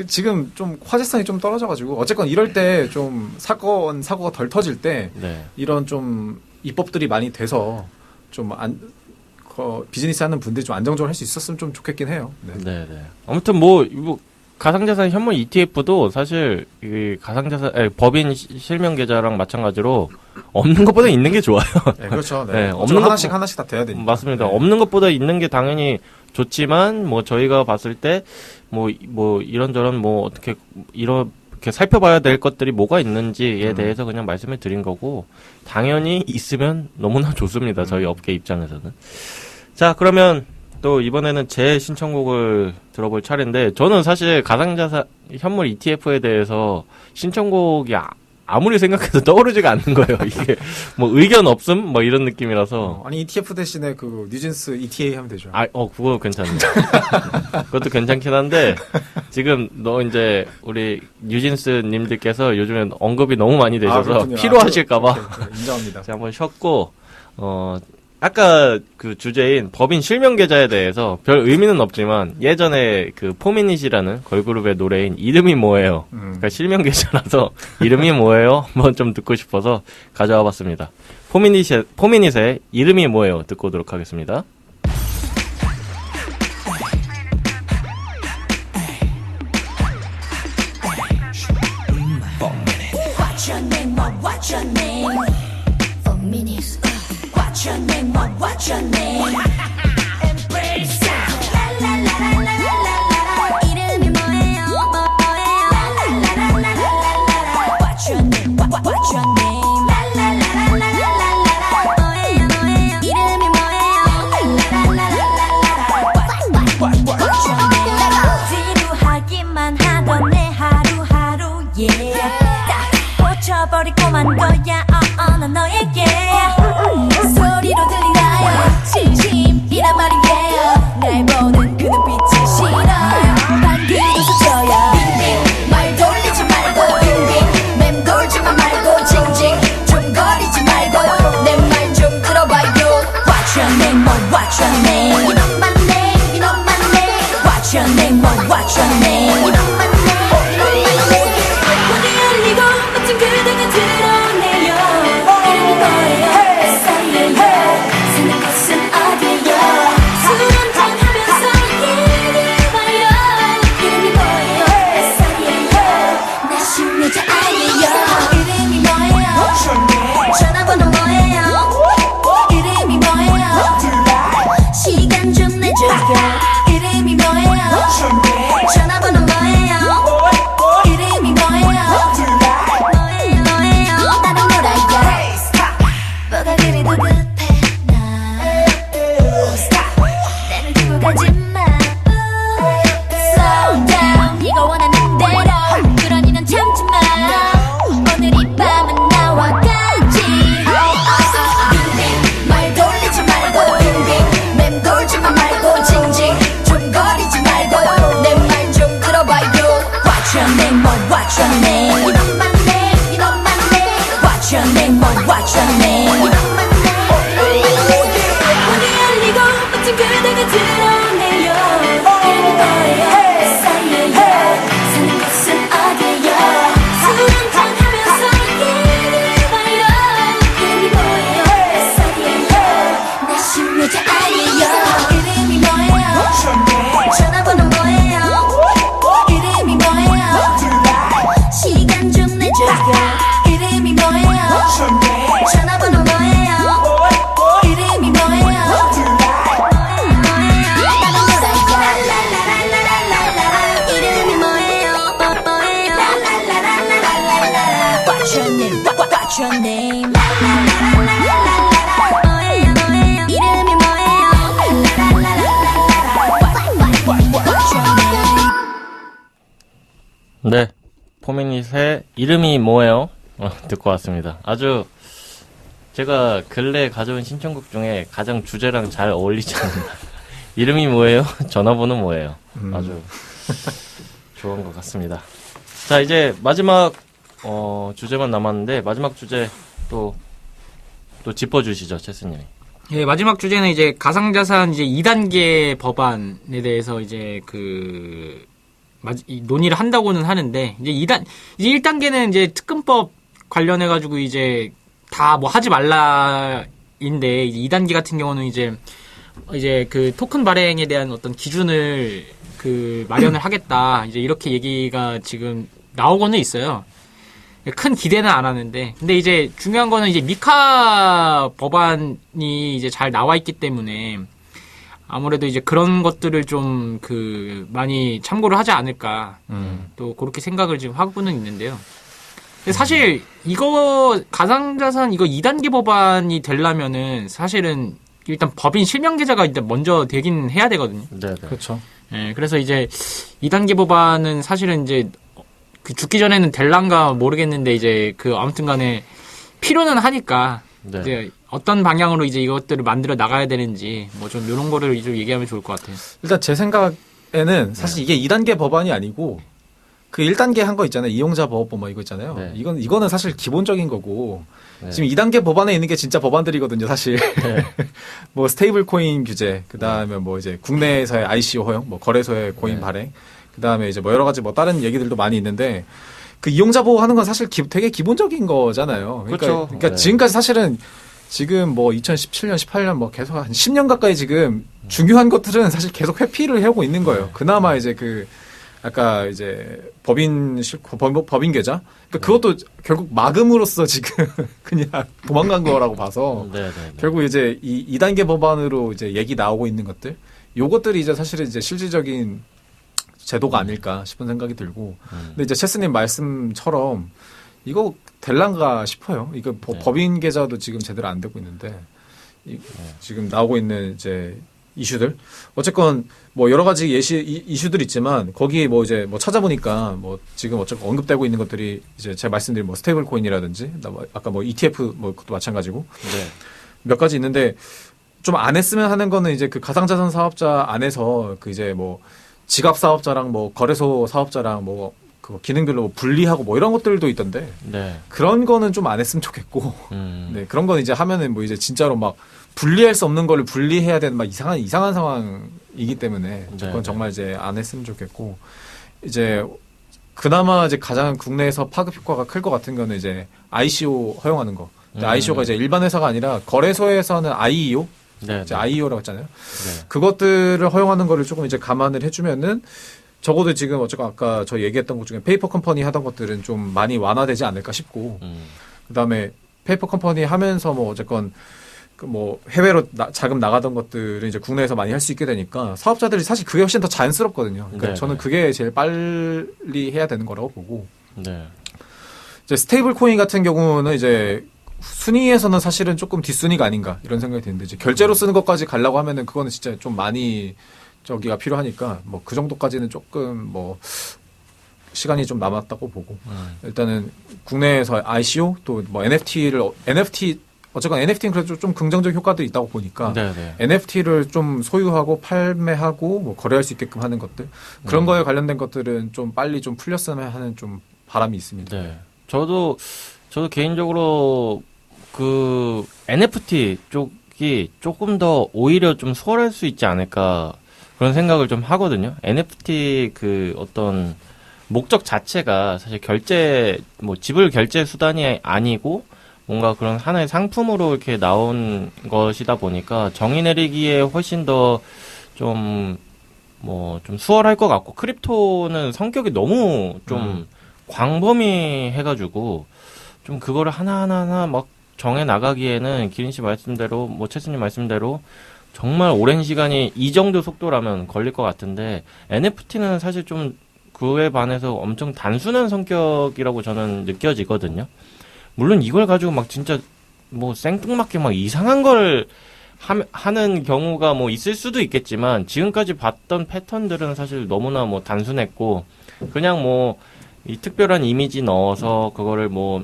지금 좀 화제성이 좀 떨어져가지고 어쨌건 이럴 때 좀 사고가 덜 터질 때 네. 이런 좀 입법들이 많이 돼서 좀 비즈니스 하는 분들이 좀 안정적으로 할 수 있었으면 좀 좋겠긴 해요. 네. 아무튼 뭐 가상자산 현물 ETF도 사실 법인 실명 계좌랑 마찬가지로 없는 것보다 있는 게 좋아요. 네, 그렇죠. 네, 없는 하나씩 다 돼야 되니까. 맞습니다. 네. 없는 것보다 있는 게 당연히 좋지만 뭐 저희가 봤을 때 뭐 이런저런 뭐 어떻게 이렇게 살펴봐야 될 것들이 뭐가 있는지에 대해서 그냥 말씀을 드린 거고 당연히 있으면 너무나 좋습니다. 저희 업계 입장에서는. 자, 그러면 또 이번에는 제 신청곡을 들어볼 차례인데 저는 사실 가상자산 현물 ETF에 대해서 신청곡이 아무리 생각해도 떠오르지가 않는 거예요. 이게 뭐 의견 없음 뭐 이런 느낌이라서. 아니 ETF 대신에 뉴진스 ETA 하면 되죠. 그거 괜찮네. 그것도 괜찮긴 한데 지금 이제 우리 뉴진스 님들께서 요즘에 언급이 너무 많이 되셔서 피로하실까봐 인정합니다. 제가 한번 쉬었고 아까 주제인 법인 실명 계좌에 대해서 별 의미는 없지만 예전에 포미닛이라는 걸그룹의 노래인 이름이 뭐예요? 그러니까 실명 계좌라서 이름이 뭐예요? 한번 좀 듣고 싶어서 가져와 봤습니다. 포미닛의 이름이 뭐예요? 듣고 오도록 하겠습니다. What's your name? What's your name? For minutes. What's your name? What's your name? Embrace it. La la la la la la la. 이름이 뭐예요? La la la la la la. What's your name? What's your name? La la la la la la. 뭐예요? 이름이 뭐예요? La la la la la. What's your name? 지루하기만 하던 내 하루하루에 딱 꽂혀버 버리고만 거야 난 너에게 소리로 들리나요 진심이란 말이에요 날 보는 그 눈빛이 싫어요 방귀 웃어줘요 빙빙 말 돌리지 말고 빙빙 맴돌지만 말고 징징 좀 거리지 말고 내 말 좀 들어봐요 What's your name, oh what's your name You know my name, you know my name What's your name, oh what's your name You know my name, you know my name 문이 열리고 멋진 그대가 드러내요 이름이 뭐예요 햇살이에요 사는 곳은 어디예요 술 한잔 하면서 얘기해봐요 이름이 뭐예요 햇살이에요 나 신여자 아니에요 이름이 뭐예요 전화번호 뭐예요 이름이 뭐예요 시간 좀 내줘요 이름이 뭐예요 전화번호 뭐예요 이름이 뭐예요 뭐예요 나랑 놀아요 뭐가 그리도 급해 나를 두고 가지마 Slow down 네가 원하는 대로 그러니 난 참지마 오늘 이 밤은 나와 같이 빙빙 말 돌리지 말고 빙빙 맴돌지만 말고 징징 좀 거리지 말고 내 말 좀 들어봐요 What's your name, oh what's your name You know my name, you know my name What's your name, oh what's your name You know my name 문이 열리고 멋진 그대가 드러내요 이름이 뭐예요 햇살이에요 사는 곳은 어디예요 술 한잔 하면서 얘기해봐요 이름이 뭐예요 햇살이에요 나 신여자 아니에요 이름이 뭐예요 전화번호 뭐예요 이름이 뭐예요 시간 좀 내줘요 이름이 뭐예요 전화번호 뭐예요 이름이 뭐예요 나랑 놀아요 랄랄랄랄랄랄라 이름이 뭐예요 뭐예요 랄랄랄랄랄랄라 What's your name What's your name 랄랄랄랄랄랄라 뭐예요 뭐예요 이름이 뭐예요 랄랄랄랄랄라 What's your name 네, 포미닛의 이름이 뭐예요? 듣고 왔습니다. 아주 제가 근래 가져온 신청곡 중에 가장 주제랑 잘 어울리지 않나. 이름이 뭐예요? 전화번호 뭐예요? 아주 좋은 것 같습니다. 자, 이제 마지막 주제만 남았는데 마지막 주제 또 짚어주시죠, 체스님이. 예, 마지막 주제는 이제 가상자산 이제 2단계 법안에 대해서 이제 논의를 한다고는 하는데, 이제 1단계는 이제 특근법 관련해가지고 이제 다 뭐 하지 말라인데, 이제 2단계 같은 경우는 이제 그 토큰 발행에 대한 어떤 기준을 마련을 하겠다. 이제 이렇게 얘기가 지금 나오고는 있어요. 큰 기대는 안 하는데, 근데 이제 중요한 거는 이제 미카 법안이 이제 잘 나와 있기 때문에 아무래도 이제 그런 것들을 좀 많이 참고를 하지 않을까 또 그렇게 생각을 지금 하고는 있는데요. 근데 사실 이거 가상자산 이거 2단계 법안이 되려면은 사실은 일단 법인 실명 계좌가 일단 먼저 되긴 해야 되거든요. 네, 그렇죠. 예, 그래서 이제 2단계 법안은 사실은 이제 죽기 전에는 될란가 모르겠는데 이제 아무튼 간에 필요는 하니까 네. 이제 어떤 방향으로 이제 이것들을 만들어 나가야 되는지 뭐 좀 이런 거를 좀 얘기하면 좋을 것 같아요. 일단 제 생각에는 사실 이게 2단계 법안이 아니고 그 1단계 한 거 있잖아요. 이용자 보호법 뭐 이거 있잖아요. 네. 이거는 사실 기본적인 거고 네. 지금 2단계 법안에 있는 게 진짜 법안들이거든요, 사실. 네. 뭐 스테이블 코인 규제, 그다음에 뭐 이제 국내에서의 ICO 허용, 뭐 거래소의 코인 네. 발행, 그다음에 이제 뭐 여러 가지 뭐 다른 얘기들도 많이 있는데 그 이용자 보호하는 건 사실 되게 기본적인 거잖아요. 그렇죠. 그러니까 네. 지금까지 사실은 지금 뭐 2017년, 18년 뭐 계속 한 10년 가까이 지금 중요한 것들은 사실 계속 회피를 하고 있는 거예요. 그나마 이제 아까 이제 법인 계좌? 그러니까 그것도 결국 막음으로써 지금 그냥 도망간 거라고 봐서 네. 결국 이제 이 2단계 법안으로 이제 얘기 나오고 있는 것들 요것들이 이제 사실은 이제 실질적인 제도가 아닐까 싶은 생각이 들고 근데 이제 체스님 말씀처럼 이거 될란가 싶어요. 이거 법인 계좌도 지금 제대로 안 되고 있는데 지금 나오고 있는 이제 이슈들. 어쨌건 뭐 여러 가지 이슈들 있지만 거기 뭐 이제 뭐 찾아보니까 뭐 지금 어쨌건 언급되고 있는 것들이 이제 제가 말씀드린 뭐 스테이블 코인이라든지 아까 뭐 ETF 뭐 그것도 마찬가지고 네. 몇 가지 있는데 좀 안 했으면 하는 거는 이제 그 가상자산 사업자 안에서 그 이제 뭐 지갑 사업자랑 뭐 거래소 사업자랑 뭐 그 기능별로 뭐 분리하고 뭐 이런 것들도 있던데 네. 그런 거는 좀 안 했으면 좋겠고 네 그런 건 이제 하면은 뭐 이제 진짜로 막 분리할 수 없는 거를 분리해야 되는 막 이상한 상황이기 때문에 그건 네. 정말 이제 안 했으면 좋겠고 이제 그나마 이제 가장 국내에서 파급 효과가 클 것 같은 거는 이제 ICO 허용하는 거. 근데 ICO가 이제 일반 회사가 아니라 거래소에서는 IEO, 네. 이제 IEO라고 했잖아요. 네. 그것들을 허용하는 거를 조금 이제 감안을 해주면은 적어도 지금 어쨌건 아까 저 얘기했던 것 중에 페이퍼 컴퍼니 하던 것들은 좀 많이 완화되지 않을까 싶고 그다음에 페이퍼 컴퍼니 하면서 뭐 어쨌건 그 뭐 해외로 자금 나가던 것들을 이제 국내에서 많이 할 수 있게 되니까 사업자들이 사실 그게 훨씬 더 자연스럽거든요. 그러니까 네, 저는 네. 그게 제일 빨리 해야 되는 거라고 보고 네. 이제 스테이블 코인 같은 경우는 이제 순위에서는 사실은 조금 뒷순위가 아닌가 이런 생각이 드는데 이제 결제로 쓰는 것까지 가려고 하면은 그거는 진짜 좀 많이 저기가 필요하니까 뭐 그 정도까지는 조금 뭐 시간이 좀 남았다고 보고 일단은 국내에서 ICO 또 뭐 NFT 어쨌건 NFT는 그래도 좀 긍정적 효과들이 있다고 보니까 네, 네. NFT를 좀 소유하고 팔매하고 뭐 거래할 수 있게끔 하는 것들 그런 거에 관련된 것들은 좀 빨리 좀 풀렸으면 하는 좀 바람이 있습니다. 네. 저도 개인적으로 그 NFT 쪽이 조금 더 오히려 좀 수월할 수 있지 않을까 그런 생각을 좀 하거든요. NFT 그 어떤 목적 자체가 사실 뭐 지불 결제 수단이 아니고 뭔가 그런 하나의 상품으로 이렇게 나온 것이다 보니까 정의 내리기에 훨씬 더 좀 수월할 것 같고 크립토는 성격이 너무 좀 광범위해가지고 좀 그거를 하나하나 막 정해 나가기에는 기린 씨 말씀대로 뭐 채스님 말씀대로 정말 오랜 시간이 이 정도 속도라면 걸릴 것 같은데 NFT는 사실 좀 그에 반해서 엄청 단순한 성격이라고 저는 느껴지거든요. 물론 이걸 가지고 막 진짜 뭐 생뚱맞게 막 이상한 걸 하는 경우가 뭐 있을 수도 있겠지만 지금까지 봤던 패턴들은 사실 너무나 뭐 단순했고 그냥 뭐 이 특별한 이미지 넣어서 그거를 뭐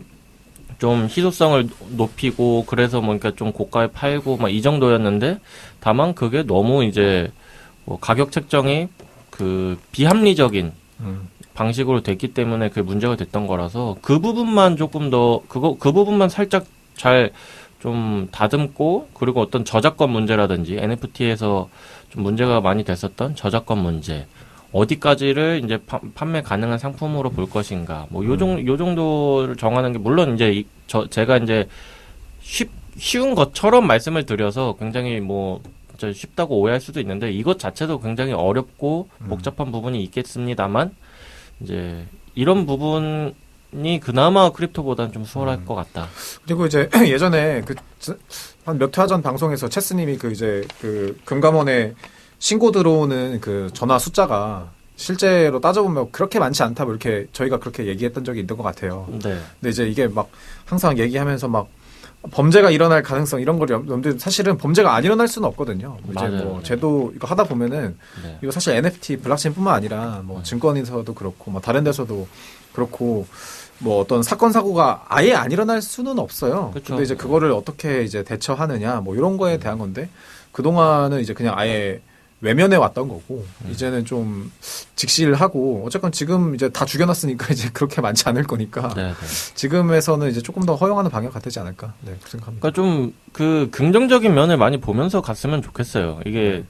좀 희소성을 높이고 그래서 뭐 그러니까 좀 고가에 팔고 막 이 정도였는데 다만 그게 너무 이제 뭐 가격 책정이 그 비합리적인 방식으로 됐기 때문에 그게 문제가 됐던 거라서 그 부분만 조금 더 그 부분만 살짝 잘 좀 다듬고 그리고 어떤 저작권 문제라든지 NFT에서 좀 문제가 많이 됐었던 저작권 문제 어디까지를 이제 판매 가능한 상품으로 볼 것인가 뭐 요 정도를 정하는 게 물론 이제 제가 이제 쉬운 것처럼 말씀을 드려서 굉장히 뭐 진짜 쉽다고 오해할 수도 있는데 이것 자체도 굉장히 어렵고 복잡한 부분이 있겠습니다만 이제 이런 부분이 그나마 크립토보다는 좀 수월할 것 같다. 그리고 이제 예전에 한 몇 화 전 방송에서 체스님이 그 이제 그 금감원에 신고 들어오는 그 전화 숫자가 실제로 따져보면 그렇게 많지 않다 뭐 이렇게 저희가 그렇게 얘기했던 적이 있는 것 같아요. 네. 근데 이제 이게 막 항상 얘기하면서 막 범죄가 일어날 가능성 이런 걸 사실은 범죄가 안 일어날 수는 없거든요. 이제 맞아요. 뭐 제도 이거 하다 보면은 네. 이거 사실 NFT 블록체인뿐만 아니라 뭐 증권에서도 그렇고 뭐 다른 데서도 그렇고 뭐 어떤 사건 사고가 아예 안 일어날 수는 없어요. 그쵸. 근데 이제 그거를 어떻게 이제 대처하느냐 뭐 이런 거에 대한 건데 그동안은 이제 그냥 아예 외면해 왔던 거고 이제는 좀 직시를 하고 어쨌건 지금 이제 다 죽여놨으니까 이제 그렇게 많지 않을 거니까 네, 네. 지금에서는 이제 조금 더 허용하는 방향 같지 않을까 네 그렇게 생각합니다. 그러니까 좀 그 긍정적인 면을 많이 보면서 갔으면 좋겠어요. 이게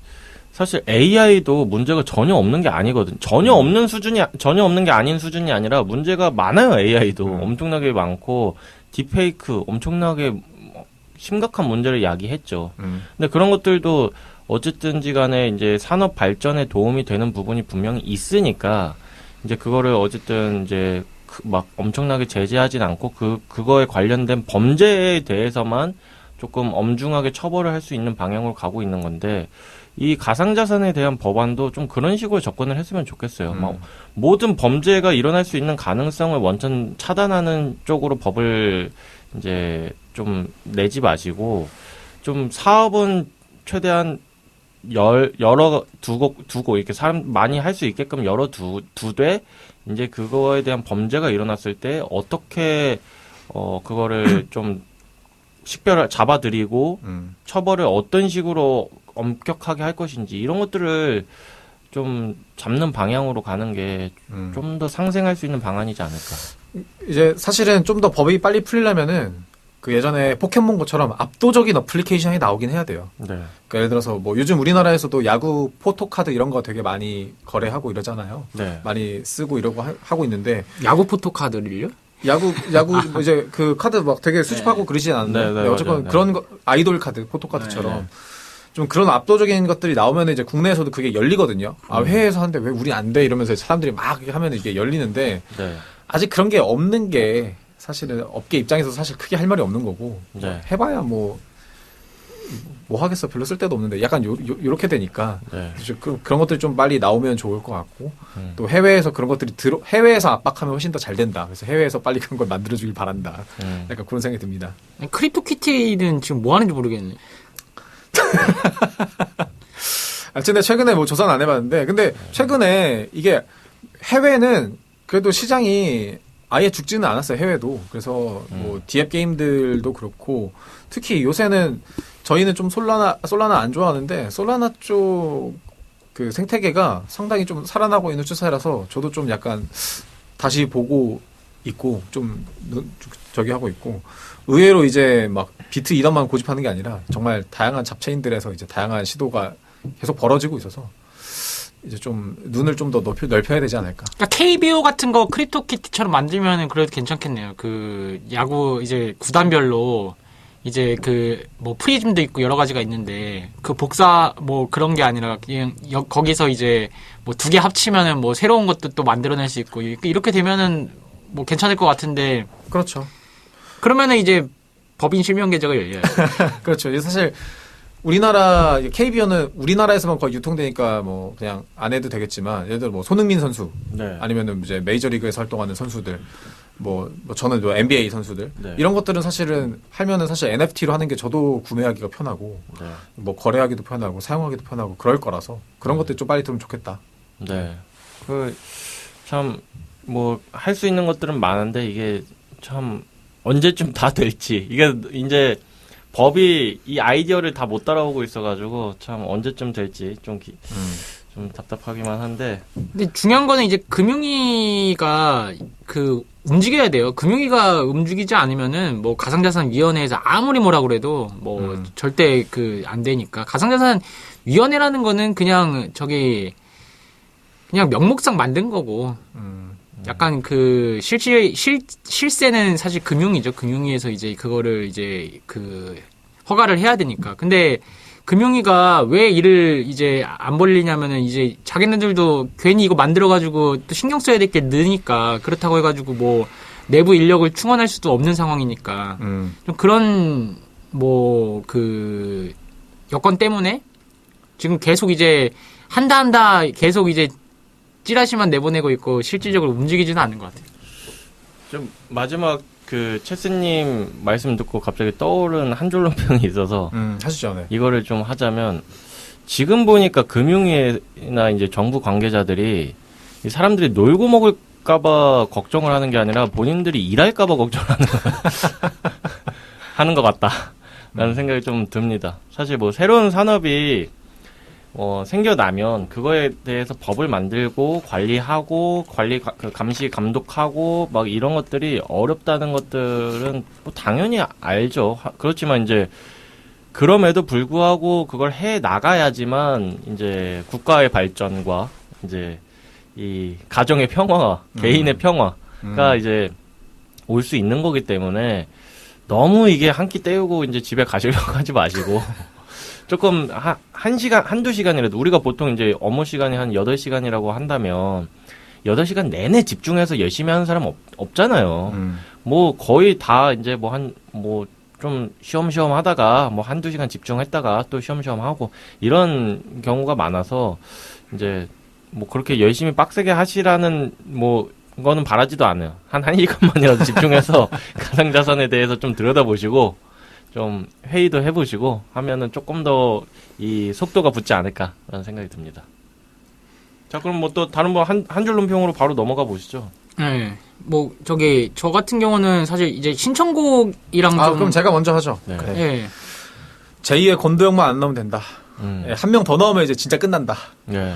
사실 AI도 문제가 전혀 없는 게 아니거든. 전혀 없는 게 아닌 수준이 아니라 문제가 많아요. AI도 엄청나게 많고 딥페이크 엄청나게 심각한 문제를 야기했죠. 근데 그런 것들도 어쨌든지 간에 이제 산업 발전에 도움이 되는 부분이 분명히 있으니까 이제 그거를 어쨌든 이제 막 엄청나게 제재하진 않고 그거에 관련된 범죄에 대해서만 조금 엄중하게 처벌을 할 수 있는 방향으로 가고 있는 건데 이 가상자산에 대한 법안도 좀 그런 식으로 접근을 했으면 좋겠어요. 막 모든 범죄가 일어날 수 있는 가능성을 원천 차단하는 쪽으로 법을 이제 좀 내지 마시고 좀 사업은 최대한 여러 두고 이렇게 사람 많이 할 수 있게끔 두되 이제 그거에 대한 범죄가 일어났을 때 어떻게 그거를 좀 식별을 잡아들이고 처벌을 어떤 식으로 엄격하게 할 것인지 이런 것들을 좀 잡는 방향으로 가는 게 좀 더 상생할 수 있는 방안이지 않을까. 이제 사실은 좀 더 법이 빨리 풀리려면은 그 예전에 포켓몬고처럼 압도적인 어플리케이션이 나오긴 해야 돼요. 네. 그러니까 예를 들어서 뭐 요즘 우리나라에서도 야구 포토카드 이런 거 되게 많이 거래하고 이러잖아요. 네. 많이 쓰고 이러고 하고 있는데 야구 포토카드를요? 야구 뭐 이제 그 카드 막 되게 수집하고 그러진 않는데 네, 네, 어쨌건 맞아요. 그런 거 아이돌 카드 포토카드처럼 좀 그런 압도적인 것들이 나오면 이제 국내에서도 그게 열리거든요. 아 해외에서 하는데 왜 우리 안 돼? 이러면서 사람들이 막 하면 이게 열리는데 네. 아직 그런 게 없는 게 사실은 업계 입장에서 사실 크게 할 말이 없는 거고 네. 해봐야 뭐 하겠어 별로 쓸 데도 없는데 약간 요렇게 되니까 네. 그런 것들이 좀 빨리 나오면 좋을 것 같고 또 해외에서 그런 것들이 해외에서 압박하면 훨씬 더 잘 된다. 그래서 해외에서 빨리 그런 걸 만들어주길 바란다. 약간 그런 생각이 듭니다. 크립토키티는 지금 뭐 하는지 모르겠네. 근데 최근에 뭐 조사는 안 해봤는데 근데 최근에 이게 해외는 그래도 시장이 아예 죽지는 않았어요. 해외도. 그래서 뭐 디앱 게임들도 그렇고 특히 요새는 저희는 좀 솔라나 안 좋아하는데 솔라나 쪽 그 생태계가 상당히 좀 살아나고 있는 추세라서 저도 좀 약간 다시 보고 있고 좀 저기 하고 있고 의외로 이제 막 비트 이던만 고집하는 게 아니라 정말 다양한 잡체인들에서 이제 다양한 시도가 계속 벌어지고 있어서 이제 좀 눈을 좀 더 넓혀야 되지 않을까. 그러니까 KBO 같은 거 크립토키티처럼 만들면은 그래도 괜찮겠네요. 그 야구 이제 구단별로 이제 그 뭐 프리즘도 있고 여러 가지가 있는데 그 복사 뭐 그런 게 아니라 그냥 거기서 이제 뭐 두 개 합치면은 뭐 새로운 것도 또 만들어낼 수 있고 이렇게 되면은 뭐 괜찮을 것 같은데. 그렇죠. 그러면은 이제 법인 실명 계좌가 열려요. 그렇죠. 이게 사실 우리나라 KBO는 우리나라에서만 거의 유통되니까 뭐 그냥 안 해도 되겠지만 예를 들어 뭐 손흥민 선수 네. 아니면은 이제 메이저리그에서 활동하는 선수들 뭐 저는 뭐 NBA 선수들 네. 이런 것들은 사실은 하면은 사실 NFT로 하는 게 저도 구매하기가 편하고 네. 뭐 거래하기도 편하고 사용하기도 편하고 그럴 거라서 그런 것들 좀 빨리 들으면 좋겠다. 네. 참 뭐 할 수 있는 것들은 많은데 이게 참 언제쯤 다 될지 이게 이제 법이 이 아이디어를 다 못 따라오고 있어가지고 참 언제쯤 될지 좀 답답하기만 한데. 근데 중요한 거는 이제 금융위가 그 움직여야 돼요. 금융위가 움직이지 않으면은 뭐 가상자산위원회에서 아무리 뭐라 그래도 뭐 절대 그 안 되니까. 가상자산위원회라는 거는 그냥 그냥 명목상 만든 거고. 약간 그 실세는 사실 금융이죠. 금융위에서 이제 그거를 이제 그 허가를 해야 되니까. 근데 금융위가 왜 일을 이제 안 벌리냐면은 이제 자기네들도 괜히 이거 만들어가지고 또 신경 써야 될 게 느니까 그렇다고 해가지고 뭐 내부 인력을 충원할 수도 없는 상황이니까 좀 그런 뭐 그 여건 때문에 지금 계속 이제 한다 계속 이제 찌라시만 내보내고 있고 실질적으로 움직이지는 않는 것 같아요. 좀 마지막 그 체스님 말씀 듣고 갑자기 떠오른 한 줄로 평이 있어서 하시죠. 네. 이거를 좀 하자면 지금 보니까 금융위나 이제 정부 관계자들이 이 사람들이 놀고 먹을까봐 걱정을 하는 게 아니라 본인들이 일할까봐 걱정을 하는 것 같다라는 생각이 좀 듭니다. 사실 뭐 새로운 산업이 생겨나면 그거에 대해서 법을 만들고 관리하고 감시 감독하고 막 이런 것들이 어렵다는 것들은 뭐 당연히 알죠. 그렇지만 이제 그럼에도 불구하고 그걸 해 나가야지만 이제 국가의 발전과 이제 이 가정의 평화와 개인의 평화가 이제 올 수 있는 거기 때문에 너무 이게 한 끼 때우고 이제 집에 가시려고 하지 마시고 조금 한두 시간이라도 우리가 보통 이제 업무 시간이 한 8시간이라고 한다면 8시간 내내 집중해서 열심히 하는 사람 없잖아요. 뭐 거의 다 이제 좀 쉬엄쉬엄 하다가 뭐 한두 시간 집중했다가 또 쉬엄쉬엄 하고 이런 경우가 많아서 이제 뭐 그렇게 열심히 빡세게 하시라는 뭐 거는 바라지도 않아요. 한 시간만이라도 집중해서 가상자산에 대해서 좀 들여다보시고 좀 회의도 해보시고 하면은 조금 더 이 속도가 붙지 않을까라는 생각이 듭니다. 자, 그럼 뭐 또 다른 뭐 한 줄 논평으로 바로 넘어가 보시죠. 네. 뭐 저 같은 경우는 사실 이제 신청곡이랑 좀 그럼 제가 먼저 하죠. 네. 예. 제2의 권도형만 안 넣으면 된다. 예, 한 명 더 넣으면 이제 진짜 끝난다. 네.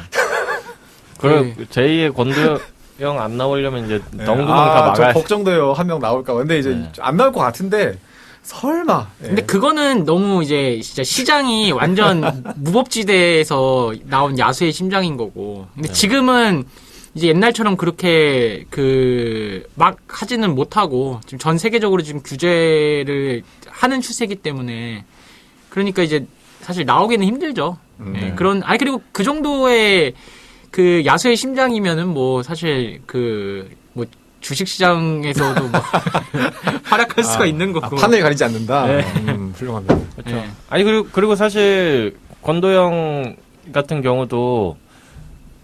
그래 제2의 권도형 안 나오려면 이제 네. 너구멍 다 막아야. 저 걱정돼요. 한 명 나올까. 근데 이제 네. 안 나올 것 같은데 설마. 예. 근데 그거는 너무 이제 진짜 시장이 완전 무법지대에서 나온 야수의 심장인 거고. 근데 지금은 이제 옛날처럼 그렇게 막 하지는 못하고 지금 전 세계적으로 지금 규제를 하는 추세이기 때문에 그러니까 이제 사실 나오기는 힘들죠. 예, 그리고 그 정도의 그 야수의 심장이면은 뭐 사실 뭐 주식시장에서도 뭐 활약할 수가 있는 거고. 판을 가리지 않는다. 네. 훌륭합니다. 그렇죠. 네. 아니 그리고 사실 권도형 같은 경우도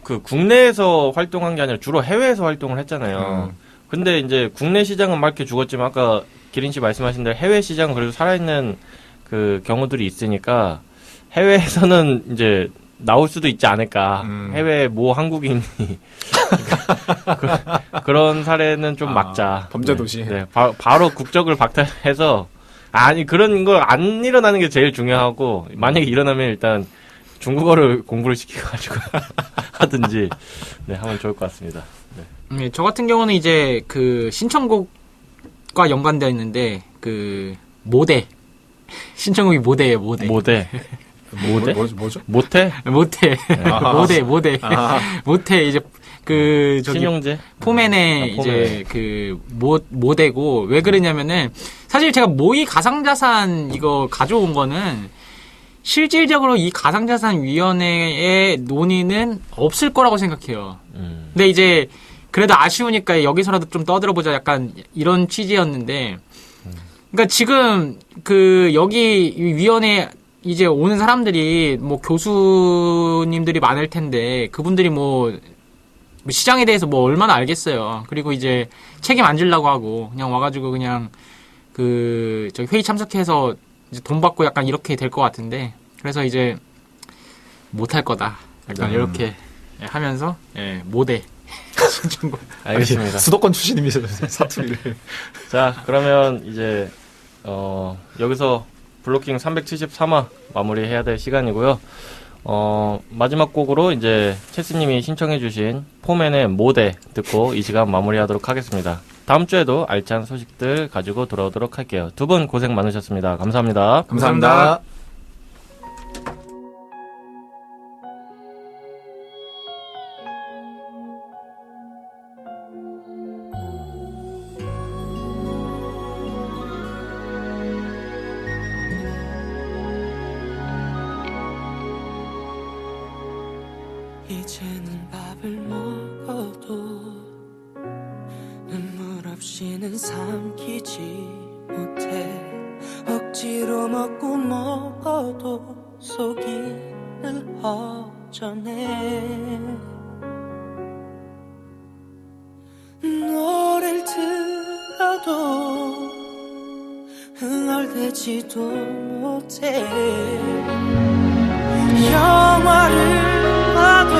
그 국내에서 활동한 게 아니라 주로 해외에서 활동을 했잖아요. 근데 이제 국내 시장은 막 이렇게 죽었지만 아까 기린 씨 말씀하신 대로 해외 시장은 그래도 살아있는 그 경우들이 있으니까 해외에서는 이제 나올 수도 있지 않을까. 해외 모 한국인이 그런 사례는 좀 막자. 범죄도시. 네, 바로 국적을 박탈해서 아니 그런 거 안 일어나는 게 제일 중요하고 만약에 일어나면 일단 중국어를 공부를 시켜가지고 하든지 하면 좋을 것 같습니다. 네. 네, 저 같은 경우는 이제 그 신청곡과 연관되어 있는데 그 모대 신청곡이 모대예요. 모대. 모대. 뭐죠? 모태? 모대. 모대. 모대 이제 그 저기 신용제? 포맨의 포맨. 이제 그 모대고 왜 그러냐면은 사실 제가 모의 가상자산 이거 가져온 거는 실질적으로 이 가상자산위원회의 논의는 없을 거라고 생각해요. 근데 이제 그래도 아쉬우니까 여기서라도 좀 떠들어보자 약간 이런 취지였는데 그러니까 지금 그 여기 위원회 이제 오는 사람들이 뭐 교수님들이 많을 텐데 그분들이 뭐 시장에 대해서 뭐 얼마나 알겠어요. 그리고 이제 책임 안 지려고 하고 그냥 와가지고 그냥 그 저기 회의 참석해서 이제 돈 받고 약간 이렇게 될 것 같은데 그래서 이제 못할 거다. 약간 이렇게 하면서 모대 신청곡. 알겠습니다. 수도권 출신이면서 사투리를. 자, 그러면 이제 여기서 블로킹 373화 마무리해야 될 시간이고요. 마지막 곡으로 이제 체스님이 신청해주신 포맨의 모대 듣고 이 시간 마무리하도록 하겠습니다. 다음 주에도 알찬 소식들 가지고 돌아오도록 할게요. 두 분 고생 많으셨습니다. 감사합니다. 감사합니다. 이제는 밥을 먹어도 눈물 없이는 삼키지 못해 억지로 먹어도 속이 늘 허전해 노래를 들어도 흥얼대지도 못해 영화를 봐도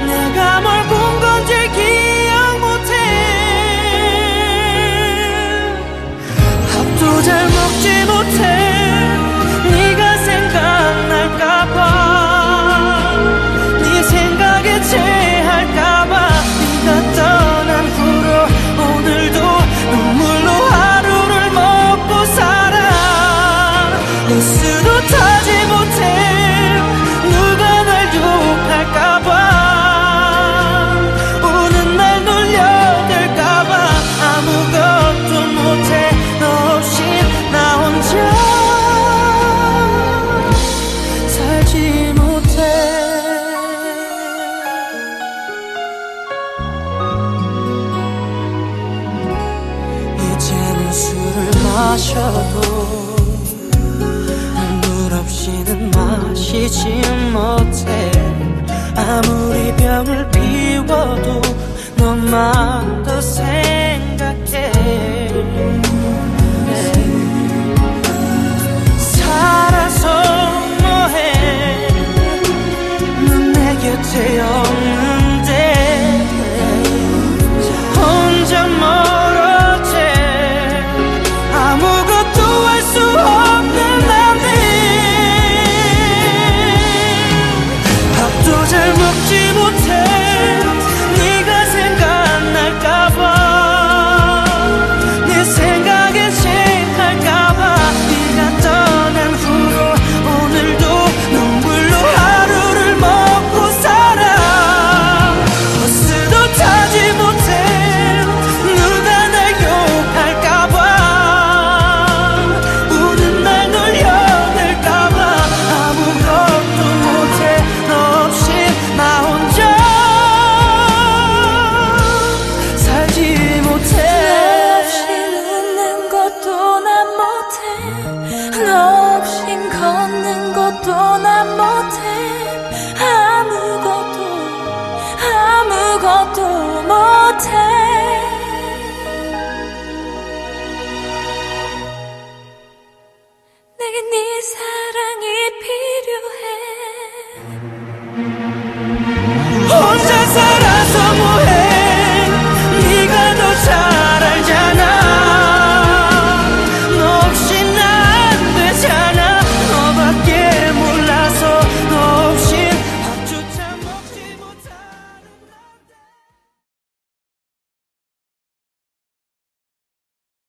내가 뭘 본 건지 기억 못해 밥도 잘 먹지 못해 네가 생각날까봐 네 생각에 체할까봐 네가 떠난 후로 오늘도 눈물로 하루를 먹고 살아 뉴스도 타지 못해 누가 날 욕할까봐 오는 날 놀려댈까봐 아무것도 못해 너 없이 나 혼자 살지 못해 이제는 술을 마셔도 눈물 없이는 마시지 못해 아무리 병을 비워도 너만 더 생각나